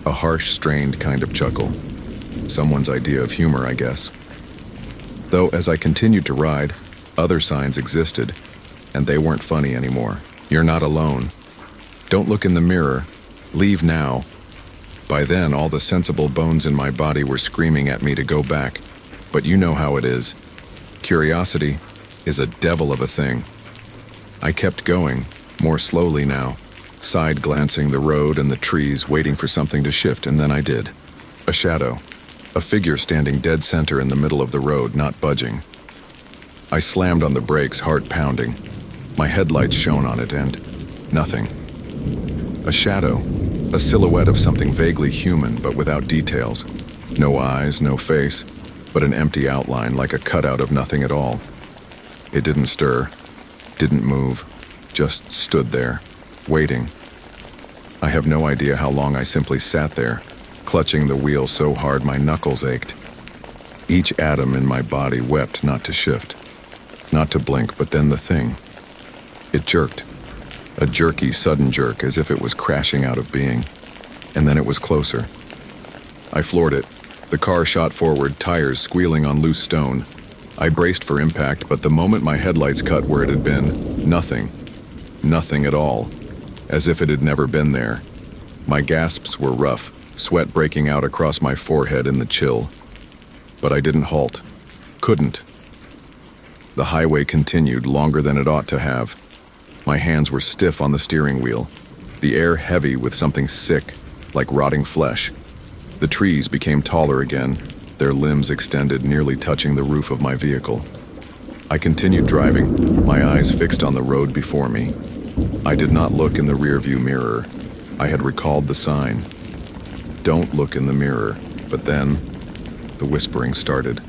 A harsh, strained kind of chuckle. Someone's idea of humor, I guess. Though, as I continued to ride, other signs existed, and they weren't funny anymore. You're not alone. Don't look in the mirror. Leave now. By then, all the sensible bones in my body were screaming at me to go back. But you know how it is. Curiosity is a devil of a thing. I kept going, more slowly now, side-glancing the road and the trees, waiting for something to shift, and then I did. A shadow. A figure standing dead center in the middle of the road, not budging. I slammed on the brakes, heart pounding. My headlights shone on it, and nothing. A shadow. A silhouette of something vaguely human, but without details. No eyes, no face, but an empty outline like a cutout of nothing at all. It didn't stir, didn't move, just stood there, waiting. I have no idea how long I simply sat there, clutching the wheel so hard my knuckles ached. Each atom in my body wept not to shift, not to blink, but then the thing. It jerked. A jerky, sudden jerk, as if it was crashing out of being. And then it was closer. I floored it. The car shot forward, tires squealing on loose stone. I braced for impact, but the moment my headlights cut where it had been, nothing. Nothing at all. As if it had never been there. My gasps were rough, sweat breaking out across my forehead in the chill. But I didn't halt. Couldn't. The highway continued longer than it ought to have. My hands were stiff on the steering wheel, the air heavy with something sick, like rotting flesh. The trees became taller again, their limbs extended, nearly touching the roof of my vehicle. I continued driving, my eyes fixed on the road before me. I did not look in the rearview mirror. I had recalled the sign. Don't look in the mirror, but then the whispering started.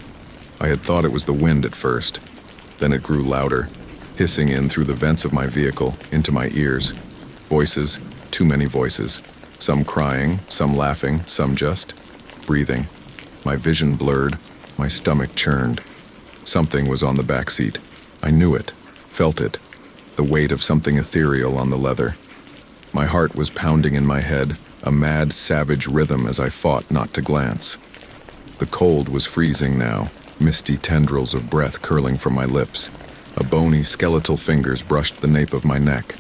I had thought it was the wind at first. Then it grew louder, hissing in through the vents of my vehicle, into my ears. Voices, too many voices. Some crying, some laughing, some just breathing. My vision blurred, my stomach churned. Something was on the back seat. I knew it, felt it, the weight of something ethereal on the leather. My heart was pounding in my head, a mad, savage rhythm as I fought not to glance. The cold was freezing now, misty tendrils of breath curling from my lips. A bony, skeletal fingers brushed the nape of my neck.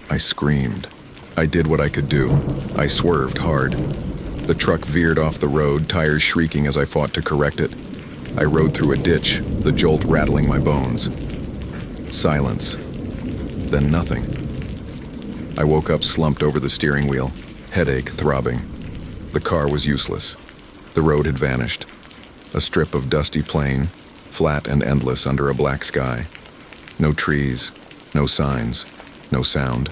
I screamed. I did what I could do. I swerved hard. The truck veered off the road, tires shrieking as I fought to correct it. I rode through a ditch, the jolt rattling my bones. Silence. Then nothing. I woke up slumped over the steering wheel, headache throbbing. The car was useless. The road had vanished. A strip of dusty plain, flat and endless under a black sky. No trees, no signs, no sound.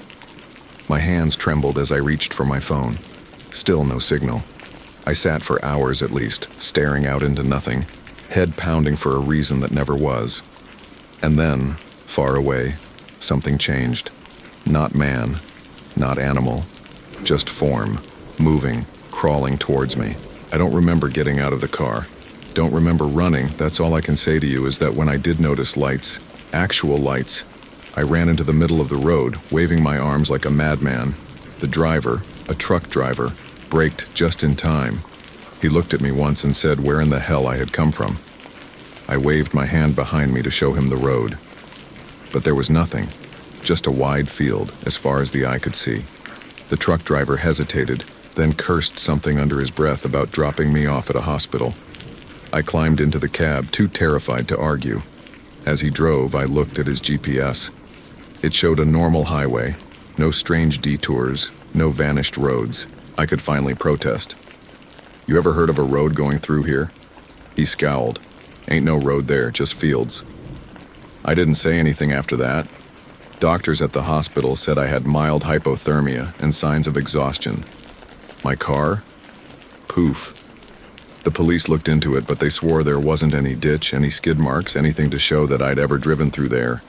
My hands trembled as I reached for my phone. Still no signal. I sat for hours at least, staring out into nothing, head pounding for a reason that never was. And then, far away, something changed. Not man, not animal, just form, moving, crawling towards me. I don't remember getting out of the car. Don't remember running. That's all I can say to you is that when I did notice lights, actual lights, I ran into the middle of the road, waving my arms like a madman. The driver, a truck driver, braked just in time. He looked at me once and said where in the hell I had come from. I waved my hand behind me to show him the road. But there was nothing, just a wide field as far as the eye could see. The truck driver hesitated, then cursed something under his breath about dropping me off at a hospital. I climbed into the cab, too terrified to argue. As he drove, I looked at his GPS. It showed a normal highway, no strange detours, no vanished roads. I could finally protest. You ever heard of a road going through here? He scowled. Ain't no road there, just fields. I didn't say anything after that. Doctors at the hospital said I had mild hypothermia and signs of exhaustion. My car? Poof. The police looked into it, but they swore there wasn't any ditch, any skid marks, anything to show that I'd ever driven through there.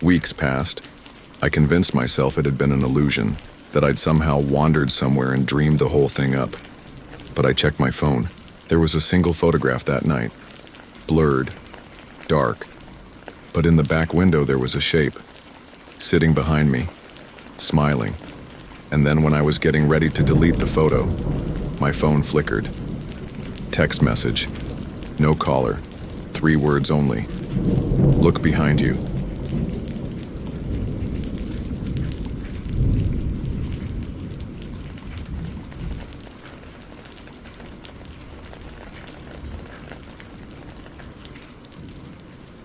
Weeks passed. I convinced myself it had been an illusion. that I'd somehow wandered somewhere and dreamed the whole thing up. But I checked my phone. There was a single photograph that night. Blurred. Dark. But in the back window there was a shape. Sitting behind me. Smiling. And then when I was getting ready to delete the photo, my phone flickered. Text message. No caller. 3 words only. Look behind you.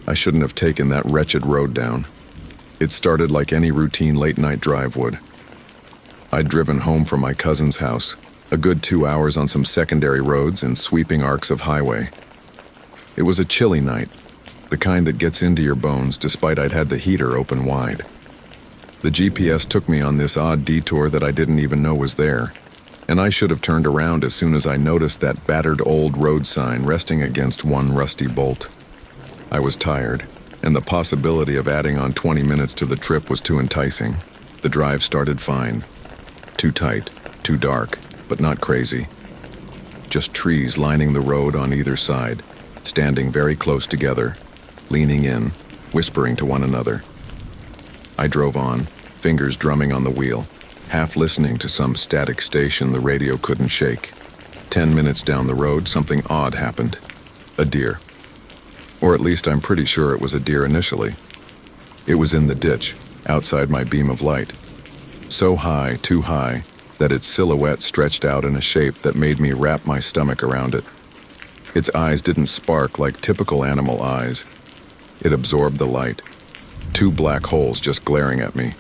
I shouldn't have taken that wretched road down. It started like any routine late-night drive would. I'd driven home from my cousin's house, a good 2 hours on some secondary roads and sweeping arcs of highway. It was a chilly night, the kind that gets into your bones despite I'd had the heater open wide. The GPS took me on this odd detour that I didn't even know was there, and I should have turned around as soon as I noticed that battered old road sign resting against one rusty bolt. I was tired, and the possibility of adding on 20 minutes to the trip was too enticing. The drive started fine. Too tight, too dark, but not crazy. Just trees lining the road on either side, standing very close together, leaning in, whispering to one another. I drove on, fingers drumming on the wheel, half listening to some static station the radio couldn't shake. 10 minutes down the road, something odd happened. A deer. Or at least I'm pretty sure it was a deer initially. It was in the ditch, outside my beam of light. So high, too high, that its silhouette stretched out in a shape that made me wrap my stomach around it. Its eyes didn't spark like typical animal eyes. It absorbed the light. 2 black holes just glaring at me.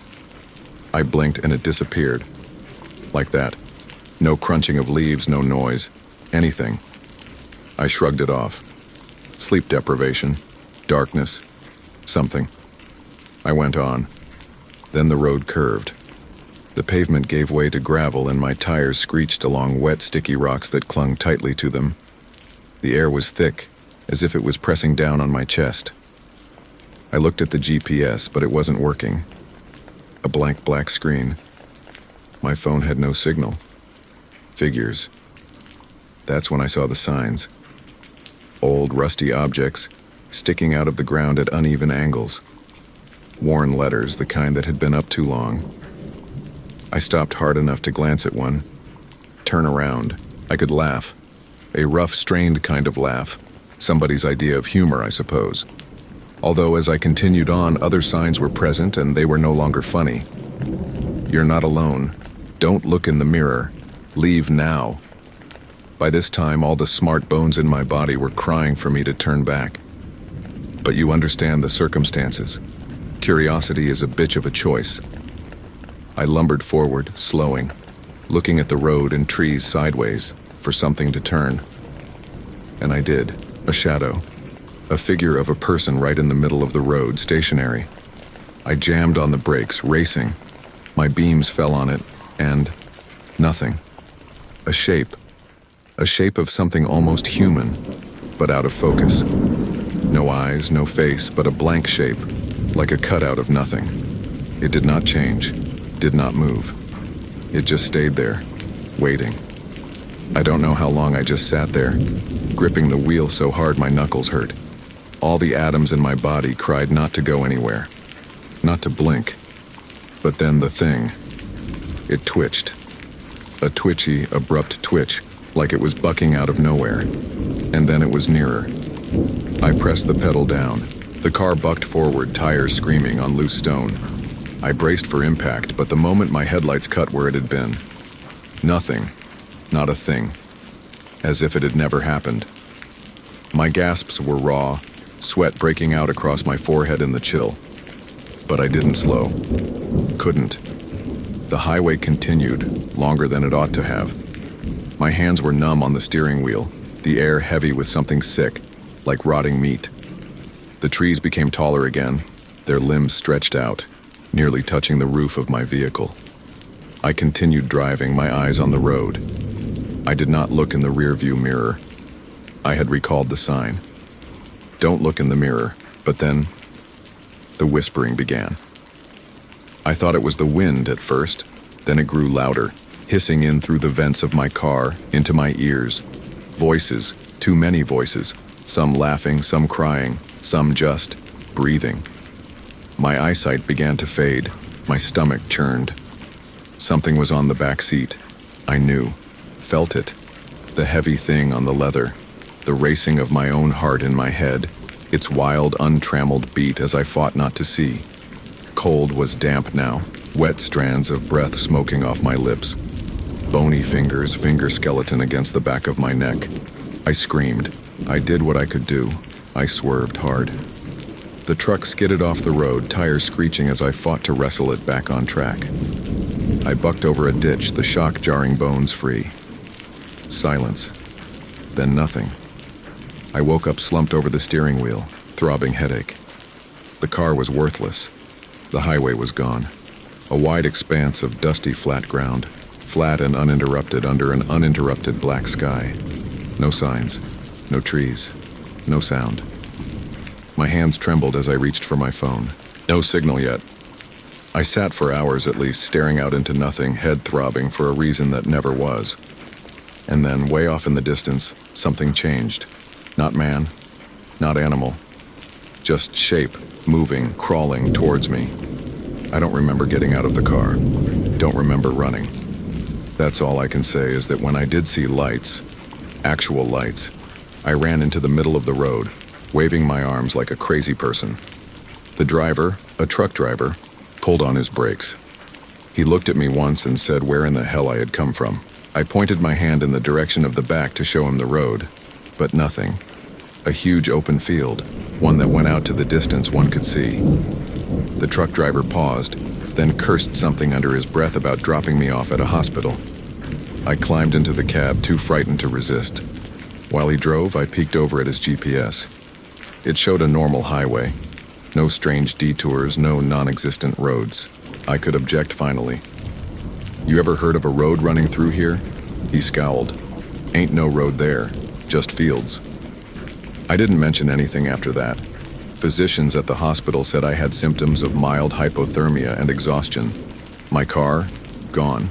I blinked and it disappeared. Like that. No crunching of leaves, no noise. Anything. I shrugged it off. Sleep deprivation. Darkness. Something. I went on. Then the road curved. The pavement gave way to gravel and my tires screeched along wet, sticky rocks that clung tightly to them. The air was thick, as if it was pressing down on my chest. I looked at the GPS, but it wasn't working. A blank black screen. My phone had no signal. Figures. That's when I saw the signs. Old, rusty objects, sticking out of the ground at uneven angles. Worn letters, the kind that had been up too long. I stopped hard enough to glance at one. Turn around. I could laugh. A rough, strained kind of laugh. Somebody's idea of humor, I suppose. Although as I continued on, other signs were present and they were no longer funny. You're not alone. Don't look in the mirror. Leave now. By this time, all the smart bones in my body were crying for me to turn back. But you understand the circumstances. Curiosity is a bitch of a choice. I lumbered forward, slowing, looking at the road and trees sideways for something to turn. And I did. A shadow. A figure of a person right in the middle of the road, stationary. I jammed on the brakes, racing. My beams fell on it, and nothing. A shape. A shape of something almost human, but out of focus. No eyes, no face, but a blank shape, like a cutout of nothing. It did not change, did not move. It just stayed there, waiting. I don't know how long I just sat there, gripping the wheel so hard my knuckles hurt. All the atoms in my body cried not to go anywhere, not to blink. But then the thing, it twitched. A twitchy, abrupt twitch, like it was bucking out of nowhere. And then it was nearer. I pressed the pedal down. The car bucked forward, tires screaming on loose stone. I braced for impact, but the moment my headlights cut where it had been, nothing, not a thing, as if it had never happened. My gasps were raw, sweat breaking out across my forehead in the chill. But I didn't slow. Couldn't. The highway continued, longer than it ought to have. My hands were numb on the steering wheel, the air heavy with something sick, like rotting meat. The trees became taller again, their limbs stretched out, nearly touching the roof of my vehicle. I continued driving, my eyes on the road. I did not look in the rearview mirror. I had recalled the sign. Don't look in the mirror, but then the whispering began. I thought it was the wind at first, Then it grew louder, hissing in through the vents of my car, into my ears. Voices, too many voices, some laughing, some crying, some just breathing. My eyesight began to fade, my stomach churned. Something was on the back seat. I knew, felt it. The heavy thing on the leather, the racing of my own heart in my head, its wild, untrammeled beat as I fought not to see. Cold was damp now, wet strands of breath smoking off my lips. Bony fingers, finger skeleton against the back of my neck. I screamed. I did what I could do. I swerved hard. The truck skidded off the road, tires screeching as I fought to wrestle it back on track. I bucked over a ditch, the shock jarring bones free. Silence. Then nothing. I woke up slumped over the steering wheel, throbbing headache. The car was worthless. The highway was gone. A wide expanse of dusty flat ground, flat and uninterrupted under an uninterrupted black sky. No signs, no trees, no sound. My hands trembled as I reached for my phone. No signal yet. I sat for hours at least, staring out into nothing, head throbbing for a reason that never was. And then, way off in the distance, something changed. Not man, not animal. Just shape, moving, crawling towards me. I don't remember getting out of the car. Don't remember running. That's all I can say is that when I did see lights, actual lights, I ran into the middle of the road, waving my arms like a crazy person. The driver, a truck driver, pulled on his brakes. He looked at me once and said where in the hell I had come from. I pointed my hand in the direction of the back to show him the road, but nothing. A huge open field, one that went out to the distance one could see. The truck driver paused, then cursed something under his breath about dropping me off at a hospital. I climbed into the cab, too frightened to resist. While he drove, I peeked over at his GPS. It showed a normal highway. No strange detours, no non-existent roads. I could object finally. "You ever heard of a road running through here?" He scowled. "Ain't no road there, just fields." I didn't mention anything after that. Physicians at the hospital said I had symptoms of mild hypothermia and exhaustion. My car? Gone.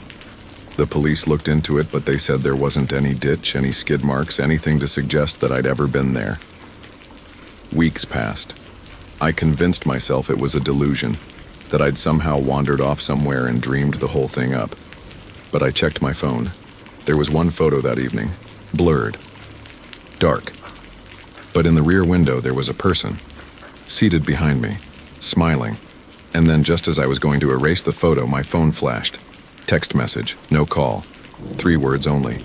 The police looked into it, but they said there wasn't any ditch, any skid marks, anything to suggest that I'd ever been there. Weeks passed. I convinced myself it was a delusion, that I'd somehow wandered off somewhere and dreamed the whole thing up. But I checked my phone. There was one photo that evening, blurred, dark. But in the rear window there was a person, seated behind me, smiling. And then just as I was going to erase the photo, my phone flashed. Text message, no call, 3 words only.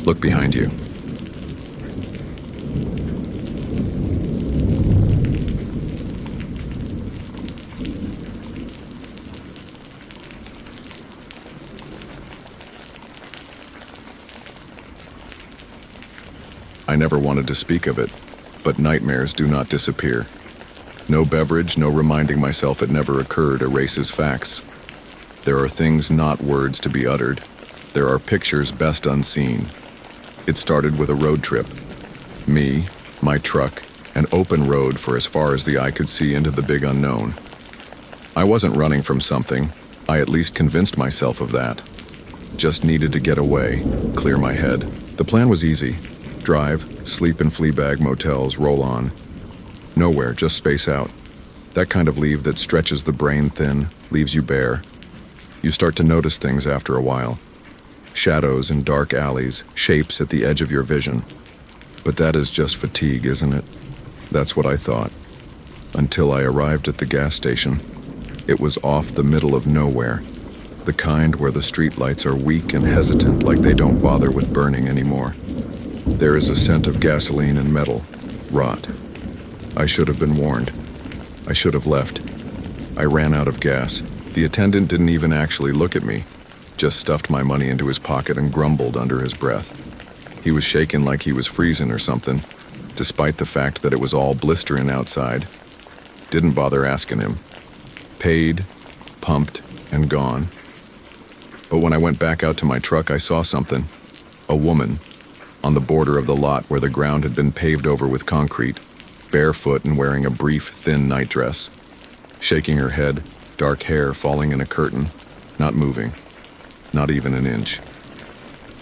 "Look behind you." I never wanted to speak of it, but nightmares do not disappear. No beverage, no reminding myself it never occurred erases facts. There are things not words to be uttered. There are pictures best unseen. It started with a road trip. Me, my truck, an open road for as far as the eye could see into the big unknown. I wasn't running from something. I at least convinced myself of that. Just needed to get away, clear my head. The plan was easy. Drive, sleep in Fleabag motels, roll on. Nowhere, just space out. That kind of leave that stretches the brain thin, leaves you bare. You start to notice things after a while. Shadows in dark alleys, shapes at the edge of your vision. But that is just fatigue, isn't it? That's what I thought. Until I arrived at the gas station. It was off the middle of nowhere. The kind where the streetlights are weak and hesitant, like they don't bother with burning anymore. There is a scent of gasoline and metal, rot. I should have been warned. I should have left. I ran out of gas. The attendant didn't even actually look at me, just stuffed my money into his pocket and grumbled under his breath. He was shaking like he was freezing or something, despite the fact that it was all blistering outside. Didn't bother asking him. Paid, pumped, and gone. But when I went back out to my truck, I saw something. A woman, on the border of the lot where the ground had been paved over with concrete, barefoot and wearing a brief, thin nightdress. Shaking her head, dark hair falling in a curtain. not moving, not even an inch.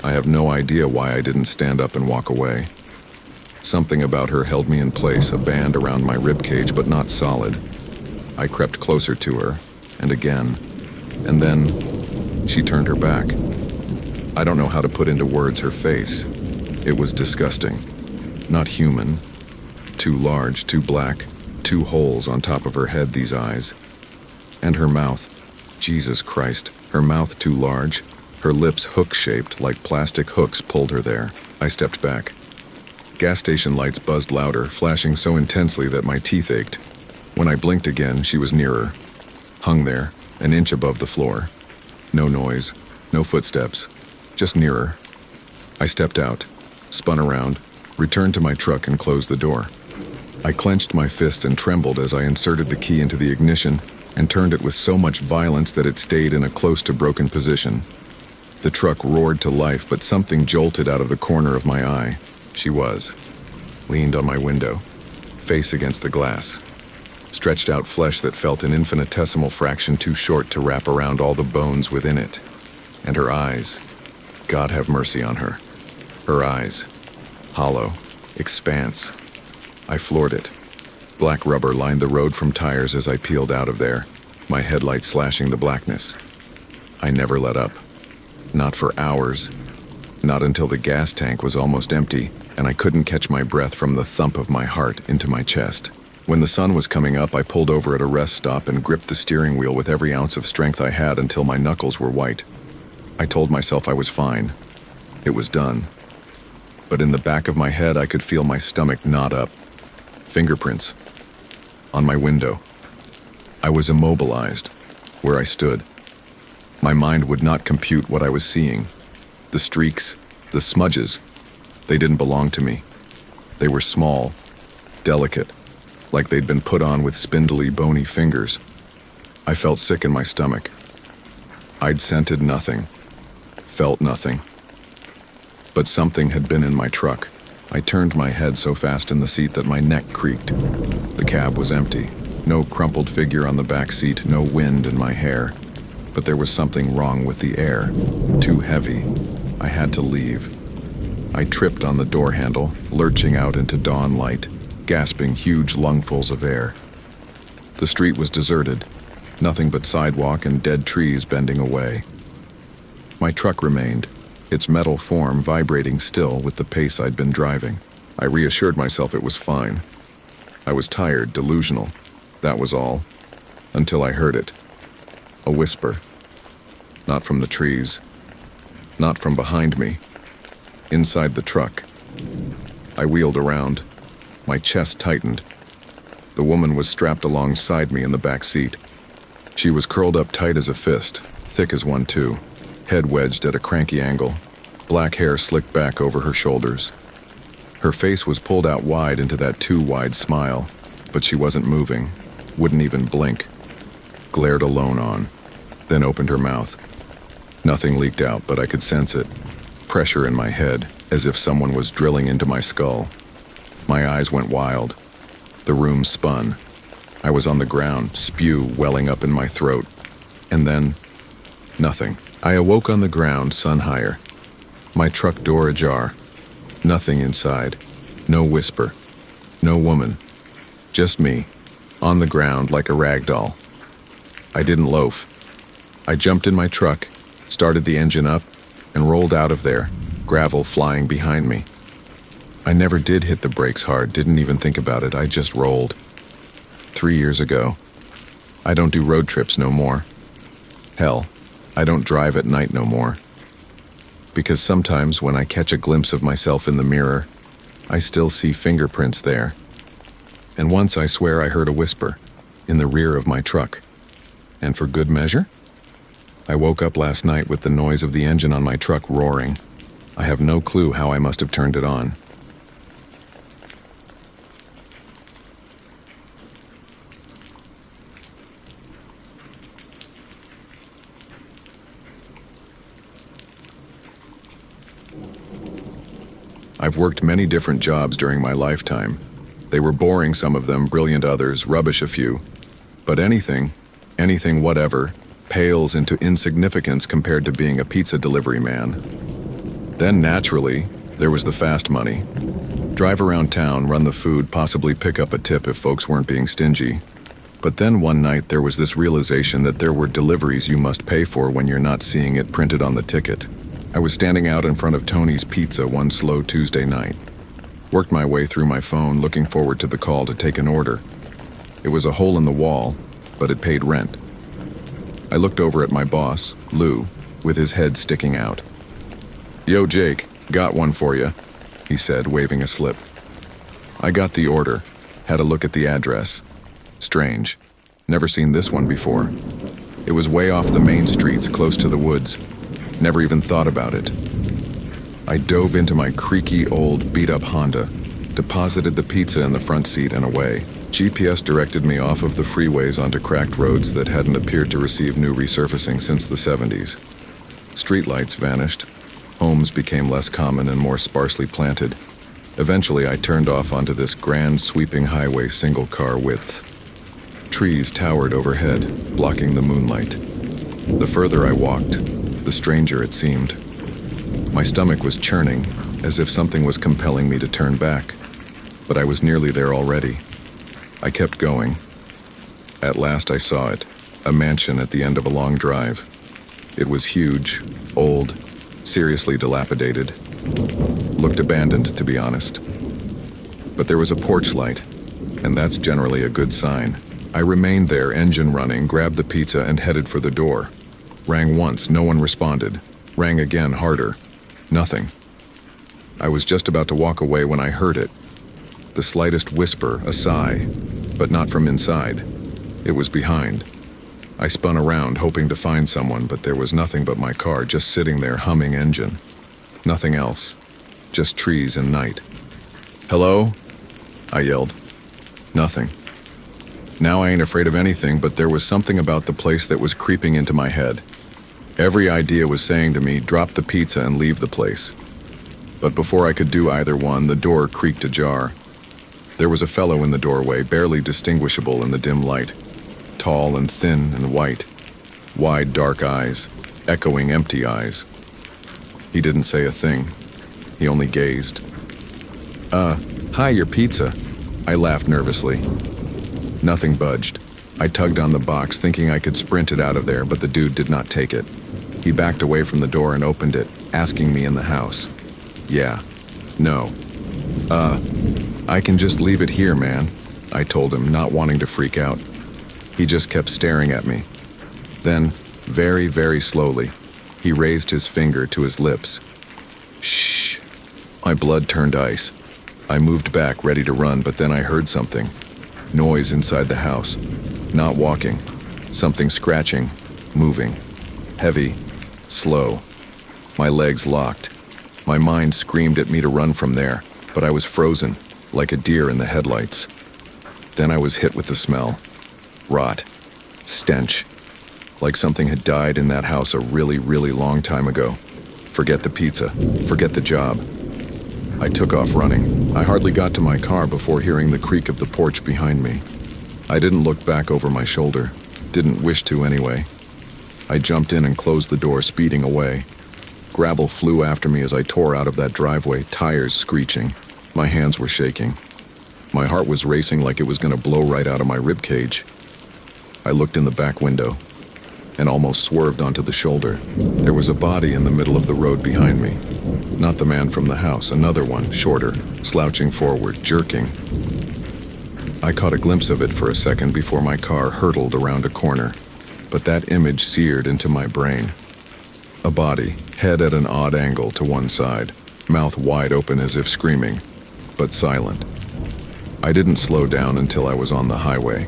I have no idea why I didn't stand up and walk away. Something about her held me in place, a band around my ribcage, but not solid. I crept closer to her, and again, and then she turned her back. I don't know how to put into words her face. It was disgusting. Not human. Too large, too black, two holes on top of her head, these eyes. And her mouth. Jesus Christ, her mouth too large, her lips hook-shaped like plastic hooks pulled her there. I stepped back. Gas station lights buzzed louder, flashing so intensely that my teeth ached. When I blinked again, she was nearer. Hung there, an inch above the floor. No noise, no footsteps, just nearer. I stepped out, spun around, returned to my truck and closed the door. I clenched my fists and trembled as I inserted the key into the ignition and turned it with so much violence that it stayed in a close to broken position. The truck roared to life, but something jolted out of the corner of my eye. She was. Leaned on my window, face against the glass. Stretched out flesh that felt an infinitesimal fraction too short to wrap around all the bones within it. And her eyes. God have mercy on her. Her eyes. Hollow. Expanse. I floored it. Black rubber lined the road from tires as I peeled out of there, my headlights slashing the blackness. I never let up. Not for hours. Not until the gas tank was almost empty, and I couldn't catch my breath from the thump of my heart into my chest. When the sun was coming up, I pulled over at a rest stop and gripped the steering wheel with every ounce of strength I had until my knuckles were white. I told myself I was fine. It was done. But in the back of my head, I could feel my stomach knot up. Fingerprints. On my window. I was immobilized, where I stood. My mind would not compute what I was seeing. The streaks, the smudges, they didn't belong to me. They were small, delicate, like they'd been put on with spindly, bony fingers. I felt sick in my stomach. I'd scented nothing, felt nothing. But something had been in my truck. I turned my head so fast in the seat that my neck creaked. The cab was empty. No crumpled figure on the back seat, no wind in my hair. But there was something wrong with the air. Too heavy. I had to leave. I tripped on the door handle, lurching out into dawn light, gasping huge lungfuls of air. The street was deserted. Nothing but sidewalk and dead trees bending away. My truck remained, its metal form vibrating still with the pace I'd been driving. I reassured myself it was fine. I was tired, delusional. That was all. Until I heard it. A whisper. Not from the trees. Not from behind me. Inside the truck. I wheeled around. My chest tightened. The woman was strapped alongside me in the back seat. She was curled up tight as a fist, thick as one too, head wedged at a cranky angle, black hair slicked back over her shoulders. Her face was pulled out wide into that too wide smile, but she wasn't moving, wouldn't even blink. Glared alone on, then opened her mouth. Nothing leaked out, but I could sense it. Pressure in my head, as if someone was drilling into my skull. My eyes went wild. The room spun. I was on the ground, spew welling up in my throat. And then, nothing. I awoke on the ground, sun higher. My truck door ajar. Nothing inside. No whisper. No woman. Just me, on the ground like a rag doll. I didn't loaf. I jumped in my truck, started the engine up, and rolled out of there, gravel flying behind me. I never did hit the brakes hard, didn't even think about it, I just rolled. 3 years ago. I don't do road trips no more. Hell, I don't drive at night no more. Because sometimes when I catch a glimpse of myself in the mirror, I still see fingerprints there. And once I swear I heard a whisper, in the rear of my truck. And for good measure? I woke up last night with the noise of the engine on my truck roaring. I have no clue how I must have turned it on. I've worked many different jobs during my lifetime. They were boring, some of them, brilliant others, rubbish a few. But anything whatever, pales into insignificance compared to being a pizza delivery man. Then, naturally, there was the fast money. Drive around town, run the food, possibly pick up a tip if folks weren't being stingy. But then one night there was this realization that there were deliveries you must pay for when you're not seeing it printed on the ticket. I was standing out in front of Tony's Pizza one slow Tuesday night. Worked my way through my phone, looking forward to the call to take an order. It was a hole in the wall, but it paid rent. I looked over at my boss, Lou, with his head sticking out. "Yo, Jake, got one for you," he said, waving a slip. I got the order, had a look at the address. Strange. Never seen this one before. It was way off the main streets, close to the woods. Never even thought about it. I dove into my creaky old beat-up Honda, deposited the pizza in the front seat and away. GPS directed me off of the freeways onto cracked roads that hadn't appeared to receive new resurfacing since the 70s. Streetlights vanished. Homes became less common and more sparsely planted. Eventually, I turned off onto this grand, sweeping highway single-car width. Trees towered overhead, blocking the moonlight. The further I walked, the stranger it seemed. My stomach was churning, as if something was compelling me to turn back, but I was nearly there already. I kept going. At last I saw it, a mansion at the end of a long drive. It was huge, old, seriously dilapidated. Looked abandoned, to be honest. But there was a porch light, and that's generally a good sign. I remained there, engine running, grabbed the pizza and headed for the door. Rang once, no one responded. Rang again, harder. Nothing. I was just about to walk away when I heard it. The slightest whisper, a sigh, but not from inside. It was behind. I spun around, hoping to find someone, but there was nothing but my car just sitting there, humming engine. Nothing else. Just trees and night. "Hello?" I yelled. Nothing. Now I ain't afraid of anything, but there was something about the place that was creeping into my head. Every idea was saying to me, drop the pizza and leave the place. But before I could do either one, the door creaked ajar. There was a fellow in the doorway, barely distinguishable in the dim light. Tall and thin and white. Wide, dark eyes. Echoing, empty eyes. He didn't say a thing. He only gazed. Hi, your pizza." I laughed nervously. Nothing budged. I tugged on the box, thinking I could sprint it out of there, but the dude did not take it. He backed away from the door and opened it, asking me in the house. Yeah. No. I can just leave it here, man," I told him, not wanting to freak out. He just kept staring at me. Then, very, very slowly, he raised his finger to his lips. Shh. My blood turned ice. I moved back, ready to run, but then I heard something. Noise inside the house. Not walking. Something scratching, moving. Heavy, slow. My legs locked. My mind screamed at me to run from there, but I was frozen, like a deer in the headlights. Then I was hit with the smell. Rot. Stench. Like something had died in that house a really, really long time ago. Forget the pizza. Forget the job. I took off running. I hardly got to my car before hearing the creak of the porch behind me. I didn't look back over my shoulder. Didn't wish to anyway. I jumped in and closed the door, speeding away. Gravel flew after me as I tore out of that driveway, tires screeching. My hands were shaking. My heart was racing like it was going to blow right out of my ribcage. I looked in the back window and almost swerved onto the shoulder. There was a body in the middle of the road behind me. Not the man from the house, another one, shorter, slouching forward, jerking. I caught a glimpse of it for a second before my car hurtled around a corner, but that image seared into my brain. A body, head at an odd angle to one side, mouth wide open as if screaming, but silent. I didn't slow down until I was on the highway.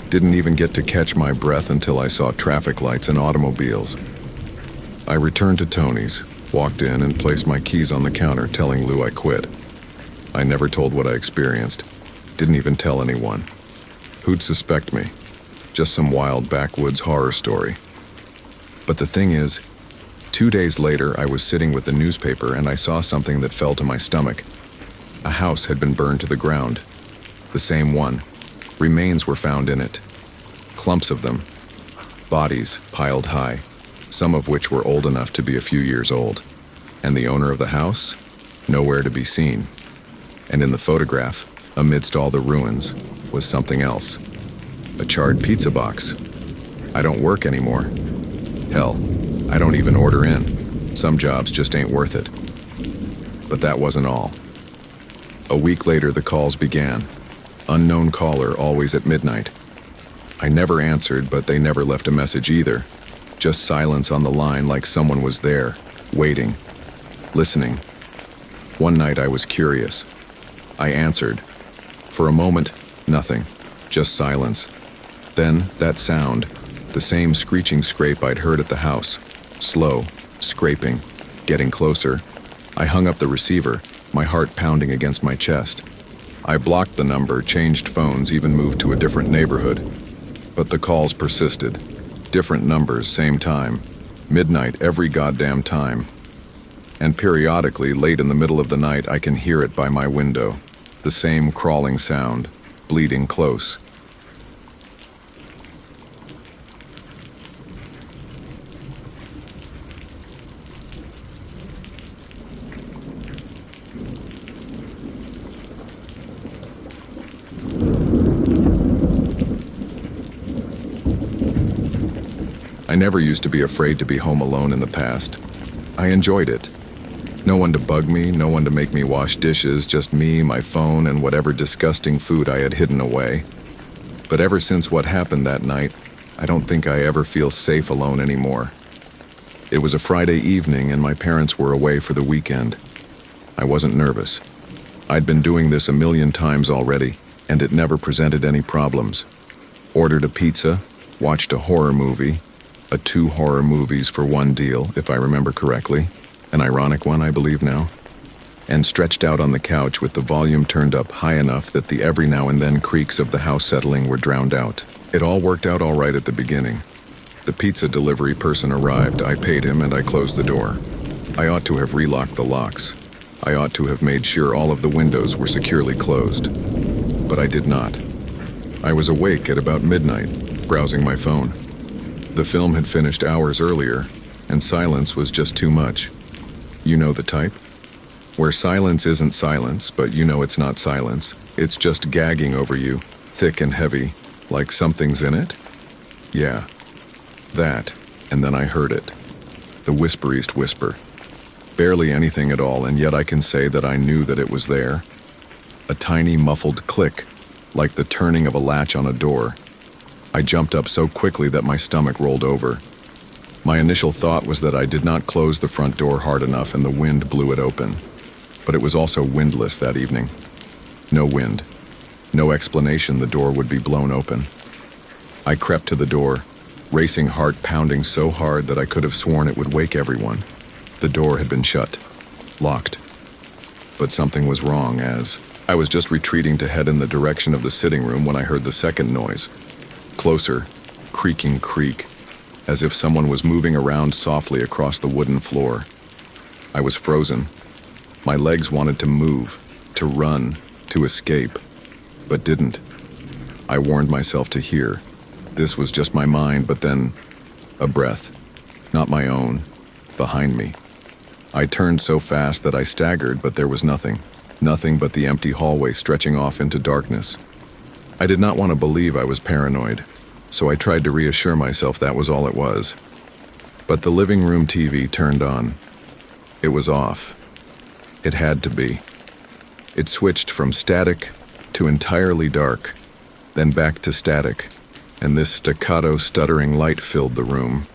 Didn't even get to catch my breath until I saw traffic lights and automobiles. I returned to Tony's, walked in and placed my keys on the counter, telling Lou I quit. I never told what I experienced. Didn't even tell anyone. Who'd suspect me? Just some wild backwoods horror story. But the thing is, 2 days later I was sitting with the newspaper and I saw something that fell to my stomach. A house had been burned to the ground. The same one. Remains were found in it. Clumps of them. Bodies piled high, some of which were old enough to be a few years old. And the owner of the house? Nowhere to be seen. And in the photograph, amidst all the ruins, was something else. A charred pizza box. I don't work anymore. Hell, I don't even order in. Some jobs just ain't worth it. But that wasn't all. A week later, the calls began. Unknown caller, always at midnight. I never answered, but they never left a message either. Just silence on the line, like someone was there, waiting, listening. One night I was curious. I answered. For a moment, nothing, just silence. Then, that sound, the same screeching scrape I'd heard at the house. Slow, scraping, getting closer. I hung up the receiver, my heart pounding against my chest. I blocked the number, changed phones, even moved to a different neighborhood. But the calls persisted. Different numbers, same time. Midnight every goddamn time. And periodically, late in the middle of the night, I can hear it by my window. The same crawling sound, bleeding close. I never used to be afraid to be home alone in the past. I enjoyed it. No one to bug me, no one to make me wash dishes, just me, my phone, and whatever disgusting food I had hidden away. But ever since what happened that night, I don't think I ever feel safe alone anymore. It was a Friday evening and my parents were away for the weekend. I wasn't nervous. I'd been doing this a million times already, and it never presented any problems. Ordered a pizza, watched a horror movie, 2 horror movies for one deal, if I remember correctly, an ironic one, I believe now, and stretched out on the couch with the volume turned up high enough that the every now and then creaks of the house settling were drowned out. It all worked out all right at the beginning. The pizza delivery person arrived, I paid him, and I closed the door. I ought to have relocked the locks. I ought to have made sure all of the windows were securely closed. But I did not. I was awake at about midnight, browsing my phone. The film had finished hours earlier, and silence was just too much. You know the type? Where silence isn't silence, but you know it's not silence. It's just gagging over you, thick and heavy, like something's in it? Yeah. That, and then I heard it. The whisperiest whisper. Barely anything at all, and yet I can say that I knew that it was there. A tiny muffled click, like the turning of a latch on a door. I jumped up so quickly that my stomach rolled over. My initial thought was that I did not close the front door hard enough and the wind blew it open. But it was also windless that evening. No wind. No explanation the door would be blown open. I crept to the door, racing heart pounding so hard that I could have sworn it would wake everyone. The door had been shut, locked. But something was wrong as I was just retreating to head in the direction of the sitting room when I heard the second noise. Closer, creaking creak, as if someone was moving around softly across the wooden floor. I was frozen. My legs wanted to move, to run, to escape, but didn't. I warned myself to hear. This was just my mind, but then a breath, not my own, behind me. I turned so fast that I staggered, but there was nothing. Nothing but the empty hallway stretching off into darkness. I did not want to believe I was paranoid, so I tried to reassure myself that was all it was. But the living room TV turned on. It was off. It had to be. It switched from static to entirely dark, then back to static, and this staccato stuttering light filled the room.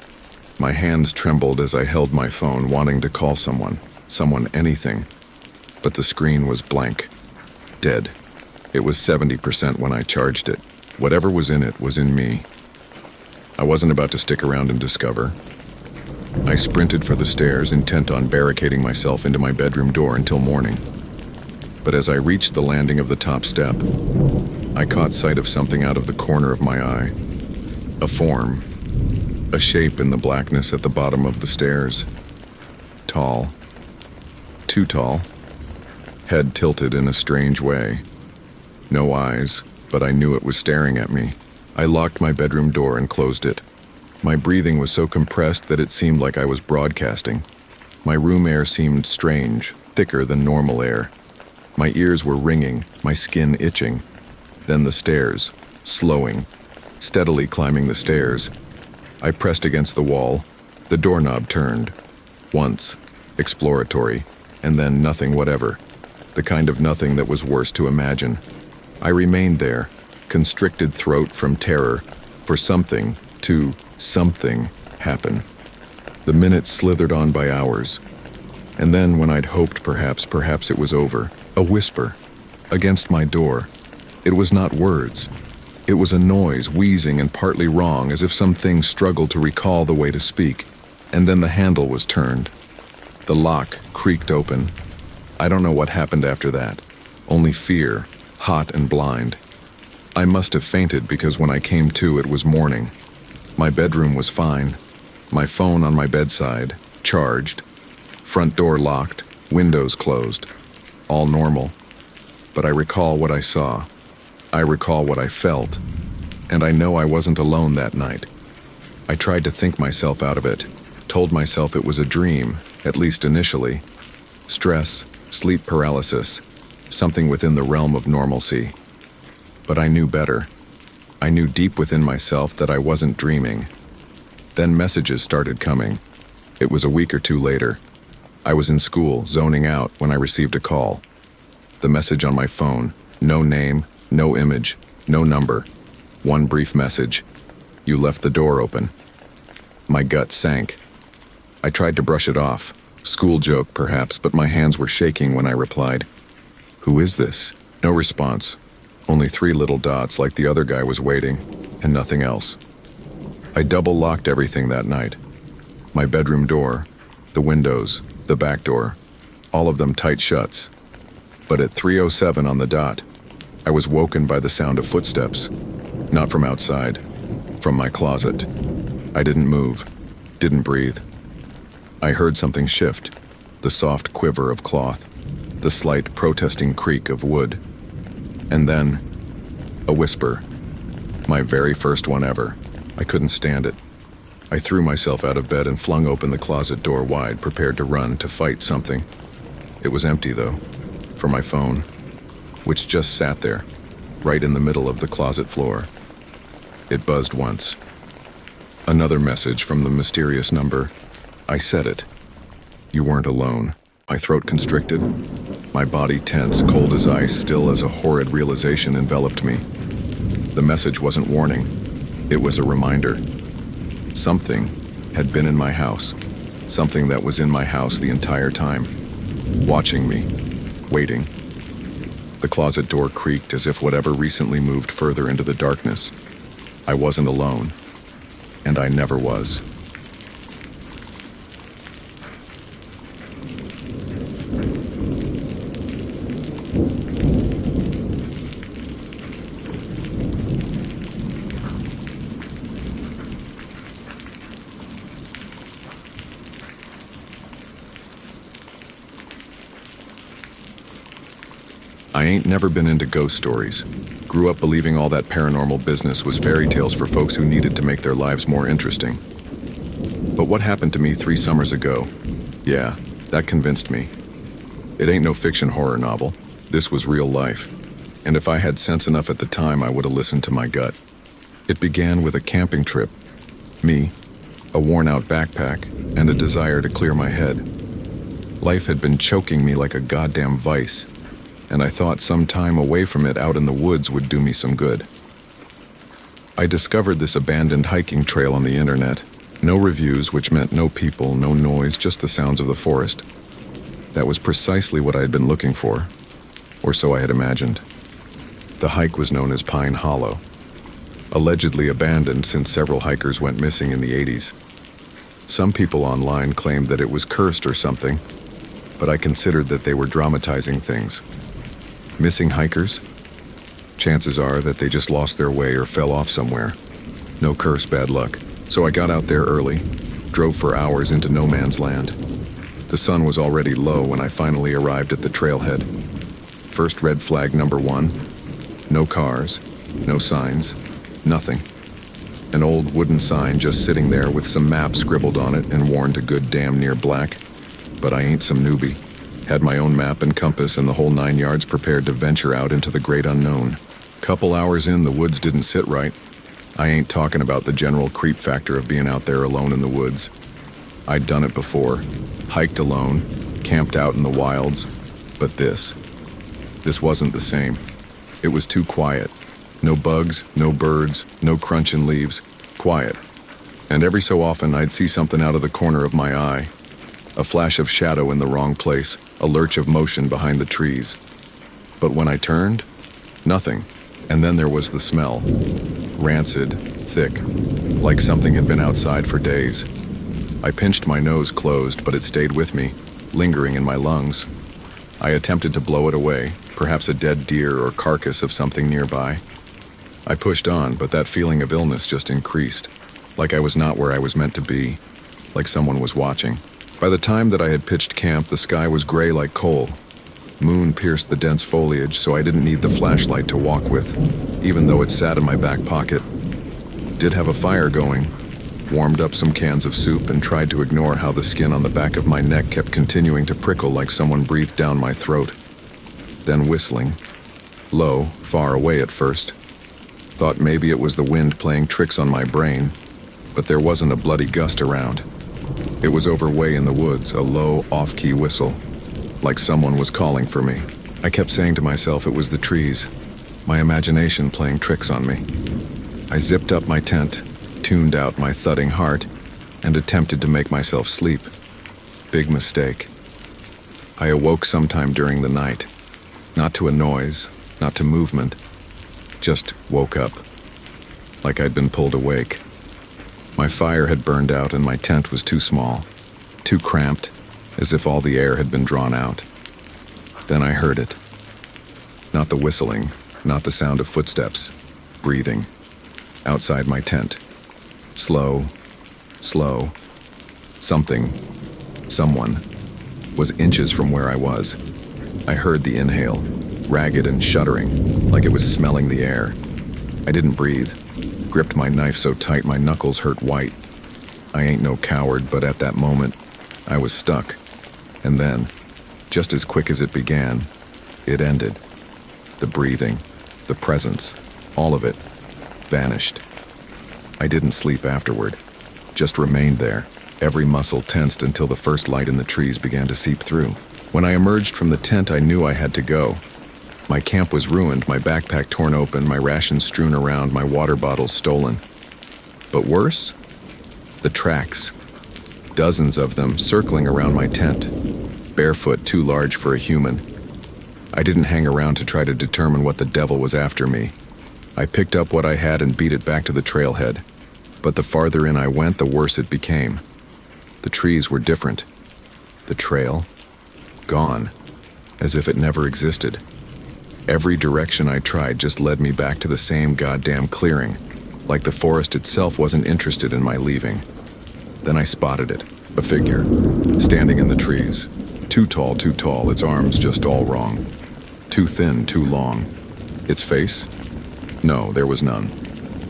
My hands trembled as I held my phone, wanting to call someone, anything. But the screen was blank, dead. It was 70% when I charged it. Whatever was in it was in me. I wasn't about to stick around and discover. I sprinted for the stairs, intent on barricading myself into my bedroom door until morning. But as I reached the landing of the top step, I caught sight of something out of the corner of my eye. A form. A shape in the blackness at the bottom of the stairs. Tall. Too tall. Head tilted in a strange way. No eyes, but I knew it was staring at me. I locked my bedroom door and closed it. My breathing was so compressed that it seemed like I was broadcasting. My room air seemed strange, thicker than normal air. My ears were ringing, my skin itching. Then the stairs, slowing, steadily climbing the stairs. I pressed against the wall. The doorknob turned. Once, exploratory, and then nothing whatever. The kind of nothing that was worse to imagine. I remained there, constricted throat from terror, for something to happen. The minutes slithered on by hours. And then when I'd hoped perhaps it was over, a whisper, against my door. It was not words. It was a noise, wheezing and partly wrong, as if something struggled to recall the way to speak. And then the handle was turned. The lock creaked open. I don't know what happened after that. Only fear, hot and blind. I must have fainted because when I came to, it was morning. My bedroom was fine. My phone on my bedside, charged. Front door locked, windows closed. All normal. But I recall what I saw. I recall what I felt. And I know I wasn't alone that night. I tried to think myself out of it, told myself it was a dream, at least initially. Stress, sleep paralysis, something within the realm of normalcy. But I knew better. I knew deep within myself that I wasn't dreaming. Then messages started coming. It was a week or two later. I was in school, zoning out, when I received a call. The message on my phone, no name, no image, no number. One brief message. You left the door open. My gut sank. I tried to brush it off. School joke, perhaps, but my hands were shaking when I replied. Who is this? No response. Only 3 little dots like the other guy was waiting, and nothing else. I double-locked everything that night. My bedroom door, the windows, the back door, all of them tight shuts. But at 3:07 on the dot, I was woken by the sound of footsteps. Not from outside, from my closet. I didn't move, didn't breathe. I heard something shift, the soft quiver of cloth, the slight protesting creak of wood. And then, a whisper. My very first one ever. I couldn't stand it. I threw myself out of bed and flung open the closet door wide, prepared to run, to fight something. It was empty, though, for my phone, which just sat there, right in the middle of the closet floor. It buzzed once. Another message from the mysterious number. I said it. You weren't alone. My throat constricted, my body tense, cold as ice, still as a horrid realization enveloped me. The message wasn't warning. It was a reminder. Something had been in my house. Something that was in my house the entire time. Watching me. Waiting. The closet door creaked as if whatever recently moved further into the darkness. I wasn't alone. And I never was. I ain't never been into ghost stories. Grew up believing all that paranormal business was fairy tales for folks who needed to make their lives more interesting. But what happened to me 3 summers ago? Yeah, that convinced me. It ain't no fiction horror novel. This was real life. And if I had sense enough at the time, I would have listened to my gut. It began with a camping trip. Me, a worn-out backpack, and a desire to clear my head. Life had been choking me like a goddamn vice, and I thought some time away from it out in the woods would do me some good. I discovered this abandoned hiking trail on the internet. No reviews, which meant no people, no noise, just the sounds of the forest. That was precisely what I had been looking for, or so I had imagined. The hike was known as Pine Hollow, allegedly abandoned since several hikers went missing in the 80s. Some people online claimed that it was cursed or something, but I considered that they were dramatizing things. Missing hikers? Chances are that they just lost their way or fell off somewhere. No curse, bad luck. So I got out there early, drove for hours into no man's land. The sun was already low when I finally arrived at the trailhead. First red flag number 1. No cars, no signs, nothing. An old wooden sign just sitting there with some maps scribbled on it and worn to good damn near black. But I ain't some newbie. Had my own map and compass and the whole 9 yards prepared to venture out into the great unknown. Couple hours in, the woods didn't sit right. I ain't talking about the general creep factor of being out there alone in the woods. I'd done it before. Hiked alone, camped out in the wilds. But this wasn't the same. It was too quiet. No bugs, no birds, no crunching leaves. Quiet. And every so often I'd see something out of the corner of my eye. A flash of shadow in the wrong place, a lurch of motion behind the trees. But when I turned, nothing. And then there was the smell. Rancid, thick, like something had been outside for days. I pinched my nose closed, but it stayed with me, lingering in my lungs. I attempted to blow it away, perhaps a dead deer or carcass of something nearby. I pushed on, but that feeling of illness just increased, like I was not where I was meant to be, like someone was watching. By the time that I had pitched camp, the sky was gray like coal. Moon pierced the dense foliage, so I didn't need the flashlight to walk with, even though it sat in my back pocket. Did have a fire going, warmed up some cans of soup, and tried to ignore how the skin on the back of my neck kept continuing to prickle like someone breathed down my throat. Then whistling. Low, far away at first. Thought maybe it was the wind playing tricks on my brain, but there wasn't a bloody gust around. It was over way in the woods, a low, off-key whistle, like someone was calling for me. I kept saying to myself it was the trees, my imagination playing tricks on me. I zipped up my tent, tuned out my thudding heart, and attempted to make myself sleep. Big mistake. I awoke sometime during the night, not to a noise, not to movement, just woke up, like I'd been pulled awake. My fire had burned out and my tent was too small, too cramped, as if all the air had been drawn out. Then I heard it. Not the whistling, not the sound of footsteps, breathing, outside my tent. Slow, slow. Something, someone, was inches from where I was. I heard the inhale, ragged and shuddering, like it was smelling the air. I didn't breathe, gripped my knife so tight my knuckles hurt white. I ain't no coward, but at that moment, I was stuck. And then, just as quick as it began, it ended. The breathing, the presence, all of it, vanished. I didn't sleep afterward, just remained there, every muscle tensed until the first light in the trees began to seep through. When I emerged from the tent, I knew I had to go. My camp was ruined, my backpack torn open, my rations strewn around, my water bottles stolen. But worse? The tracks. Dozens of them circling around my tent, barefoot too large for a human. I didn't hang around to try to determine what the devil was after me. I picked up what I had and beat it back to the trailhead. But the farther in I went, the worse it became. The trees were different. The trail? Gone. As if it never existed. Every direction I tried just led me back to the same goddamn clearing, like the forest itself wasn't interested in my leaving. Then I spotted it, a figure, standing in the trees. Too tall, its arms just all wrong. Too thin, too long. Its face? No, there was none.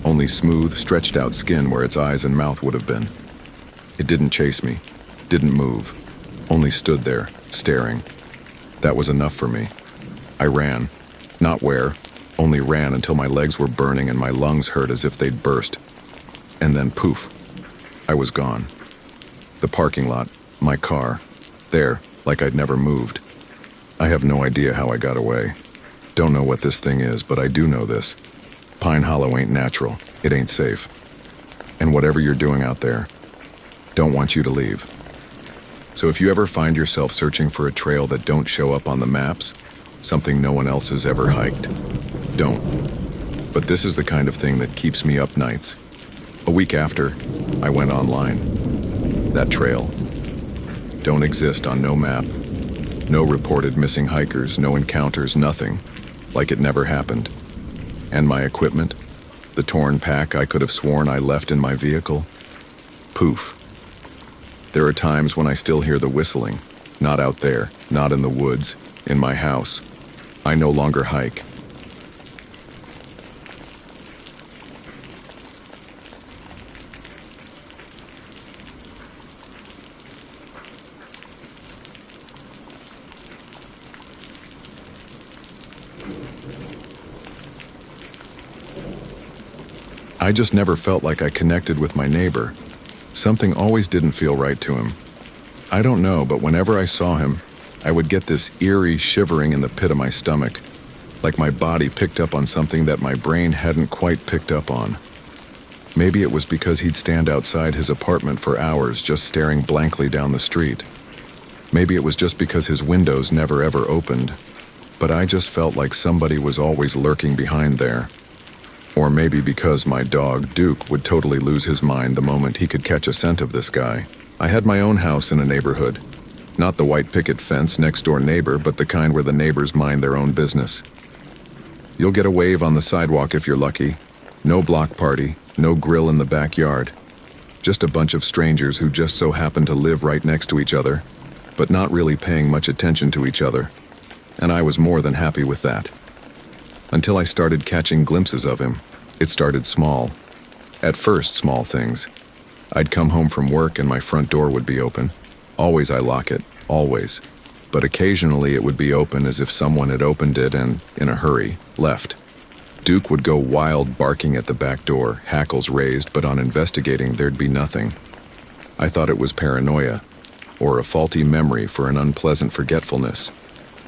Only smooth, stretched out skin where its eyes and mouth would have been. It didn't chase me, didn't move, only stood there, staring. That was enough for me. I ran. Not where, only ran until my legs were burning and my lungs hurt as if they'd burst. And then poof, I was gone. The parking lot, my car, there, like I'd never moved. I have no idea how I got away. Don't know what this thing is, but I do know this. Pine Hollow ain't natural. It ain't safe. And whatever you're doing out there, don't want you to leave. So if you ever find yourself searching for a trail that don't show up on the maps, something no one else has ever hiked, don't. But this is the kind of thing that keeps me up nights. A week after, I went online. That trail don't exist on no map. No reported missing hikers, no encounters, nothing. Like it never happened. And my equipment, the torn pack I could have sworn I left in my vehicle, poof. There are times when I still hear the whistling, not out there, not in the woods, in my house. I no longer hike. I just never felt like I connected with my neighbor. Something always didn't feel right to him. I don't know, but whenever I saw him, I would get this eerie shivering in the pit of my stomach, like my body picked up on something that my brain hadn't quite picked up on. Maybe it was because he'd stand outside his apartment for hours just staring blankly down the street. Maybe it was just because his windows never ever opened, but I just felt like somebody was always lurking behind there. Or maybe because my dog, Duke, would totally lose his mind the moment he could catch a scent of this guy. I had my own house in a neighborhood. Not the white picket fence next door neighbor, but the kind where the neighbors mind their own business. You'll get a wave on the sidewalk if you're lucky. No block party, no grill in the backyard. Just a bunch of strangers who just so happen to live right next to each other, but not really paying much attention to each other. And I was more than happy with that. Until I started catching glimpses of him. It started small. At first, small things. I'd come home from work and my front door would be open. Always I lock it, always. But occasionally it would be open as if someone had opened it and, in a hurry, left. Duke would go wild barking at the back door, hackles raised, but on investigating there'd be nothing. I thought it was paranoia, or a faulty memory for an unpleasant forgetfulness.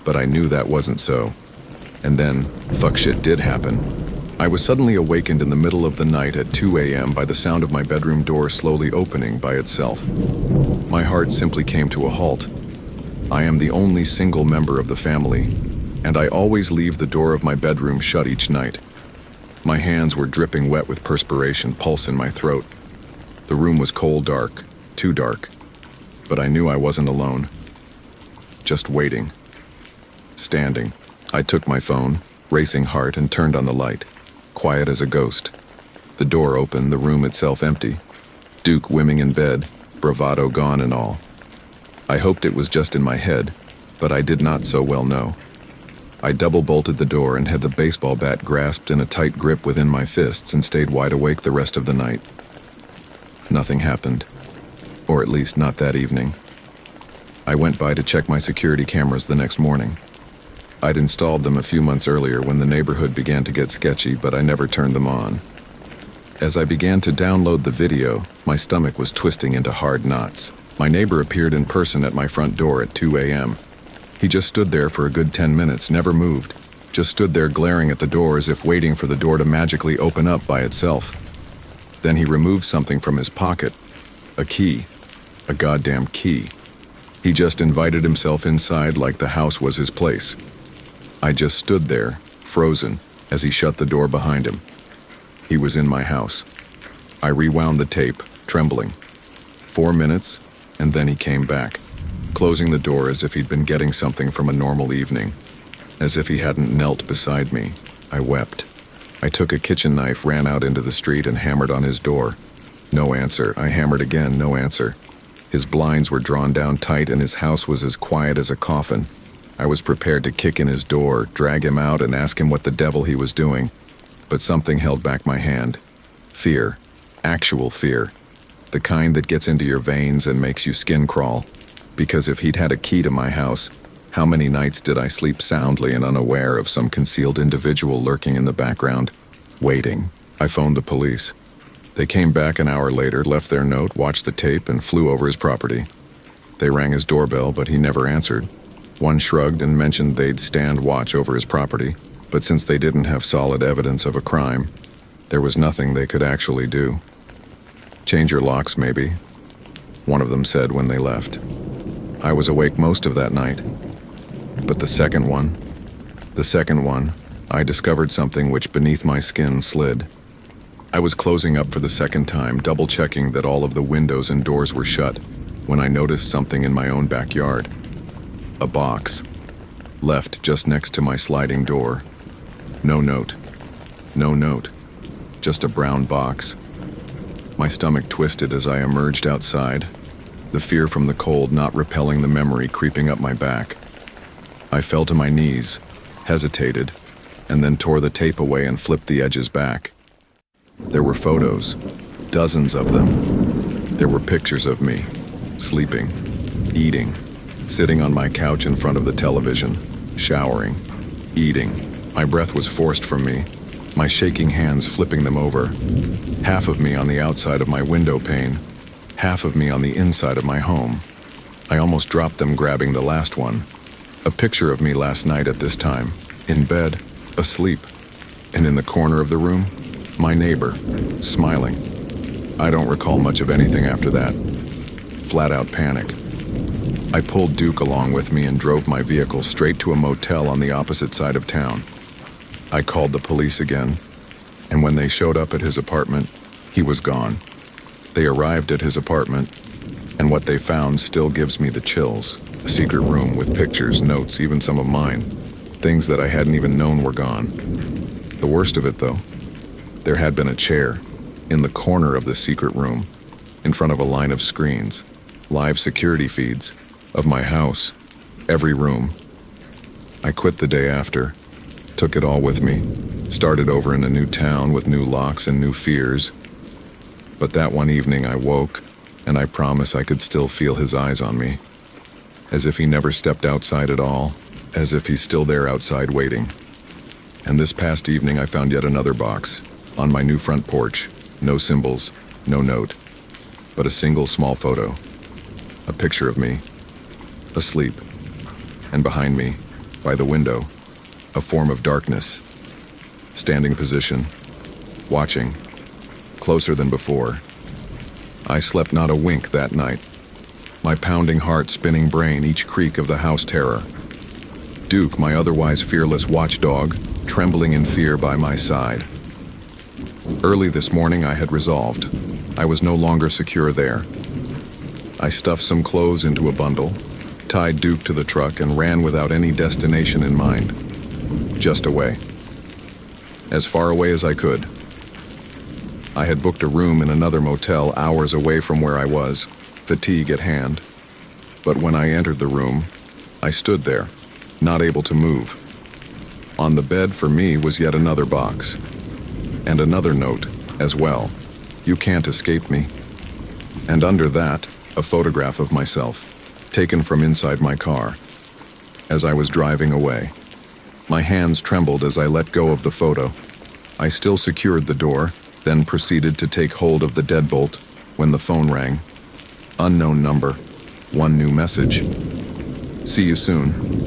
But I knew that wasn't so. And then, fuck shit did happen. I was suddenly awakened in the middle of the night at 2 a.m. by the sound of my bedroom door slowly opening by itself. My heart simply came to a halt. I am the only single member of the family, and I always leave the door of my bedroom shut each night. My hands were dripping wet with perspiration, pulse in my throat. The room was cold dark, too dark, but I knew I wasn't alone. Just waiting. Standing. I took my phone, racing heart, and turned on the light. Quiet as a ghost. The door open, the room itself empty. Duke whimming in bed, bravado gone and all. I hoped it was just in my head, but I did not so well know. I double-bolted the door and had the baseball bat grasped in a tight grip within my fists and stayed wide awake the rest of the night. Nothing happened. Or at least not that evening. I went by to check my security cameras the next morning. I'd installed them a few months earlier when the neighborhood began to get sketchy, but I never turned them on. As I began to download the video, my stomach was twisting into hard knots. My neighbor appeared in person at my front door at 2 a.m. He just stood there for a good 10 minutes, never moved, just stood there glaring at the door as if waiting for the door to magically open up by itself. Then he removed something from his pocket. A key. A goddamn key. He just invited himself inside like the house was his place. I just stood there, frozen, as he shut the door behind him. He was in my house. I rewound the tape, trembling. 4 minutes, and then he came back, closing the door as if he'd been getting something from a normal evening. As if he hadn't knelt beside me. I wept. I took a kitchen knife, ran out into the street, and hammered on his door. No answer. I hammered again, no answer. His blinds were drawn down tight, and his house was as quiet as a coffin. I was prepared to kick in his door, drag him out, and ask him what the devil he was doing. But something held back my hand. Fear. Actual fear. The kind that gets into your veins and makes you skin crawl. Because if he'd had a key to my house, how many nights did I sleep soundly and unaware of some concealed individual lurking in the background, waiting? I phoned the police. They came back an hour later, left their note, watched the tape, and flew over his property. They rang his doorbell, but he never answered. One shrugged and mentioned they'd stand watch over his property, but since they didn't have solid evidence of a crime, there was nothing they could actually do. Change your locks, maybe, one of them said when they left. I was awake most of that night. But the second one, I discovered something which beneath my skin slid. I was closing up for the second time, double-checking that all of the windows and doors were shut, when I noticed something in my own backyard. A box, left just next to my sliding door. No note, just a brown box. My stomach twisted as I emerged outside, the fear from the cold not repelling the memory creeping up my back. I fell to my knees, hesitated, and then tore the tape away and flipped the edges back. There were photos, dozens of them. There were pictures of me, sleeping, eating, sitting on my couch in front of the television, showering, eating. My breath was forced from me. my shaking hands flipping them over. Half of me on the outside of my window pane, half of me on the inside of my home. I almost dropped them grabbing the last one. A picture of me last night at this time, in bed, asleep, and in the corner of the room, my neighbor, smiling. I don't recall much of anything after that. Flat-out panic. I pulled Duke along with me and drove my vehicle straight to a motel on the opposite side of town. I called the police again, and when they showed up at his apartment, he was gone. They arrived at his apartment, and what they found still gives me the chills. A secret room with pictures, notes, even some of mine. Things that I hadn't even known were gone. The worst of it, though, there had been a chair in the corner of the secret room, in front of a line of screens, live security feeds of my house, every room. I quit the day after, took it all with me, started over in a new town with new locks and new fears. But that one evening I woke, and I promise I could still feel his eyes on me, as if he never stepped outside at all, as if he's still there outside waiting. And this past evening I found yet another box, on my new front porch. No symbols, no note, but a single small photo. A picture of me, asleep, and behind me, by the window, a form of darkness. Standing position, watching, closer than before. I slept not a wink that night, my pounding heart, spinning brain, each creak of the house terror. Duke, my otherwise fearless watchdog, trembling in fear by my side. Early this morning I had resolved. I was no longer secure there. I stuffed some clothes into a bundle, tied Duke to the truck, and ran without any destination in mind. Just away. As far away as I could. I had booked a room in another motel hours away from where I was, fatigue at hand. But when I entered the room, I stood there, not able to move. On the bed for me was yet another box. And another note, as well. You can't escape me. And under that, a photograph of myself, taken from inside my car, as I was driving away. My hands trembled as I let go of the photo. I still secured the door, then proceeded to take hold of the deadbolt when the phone rang. Unknown number, one new message. See you soon.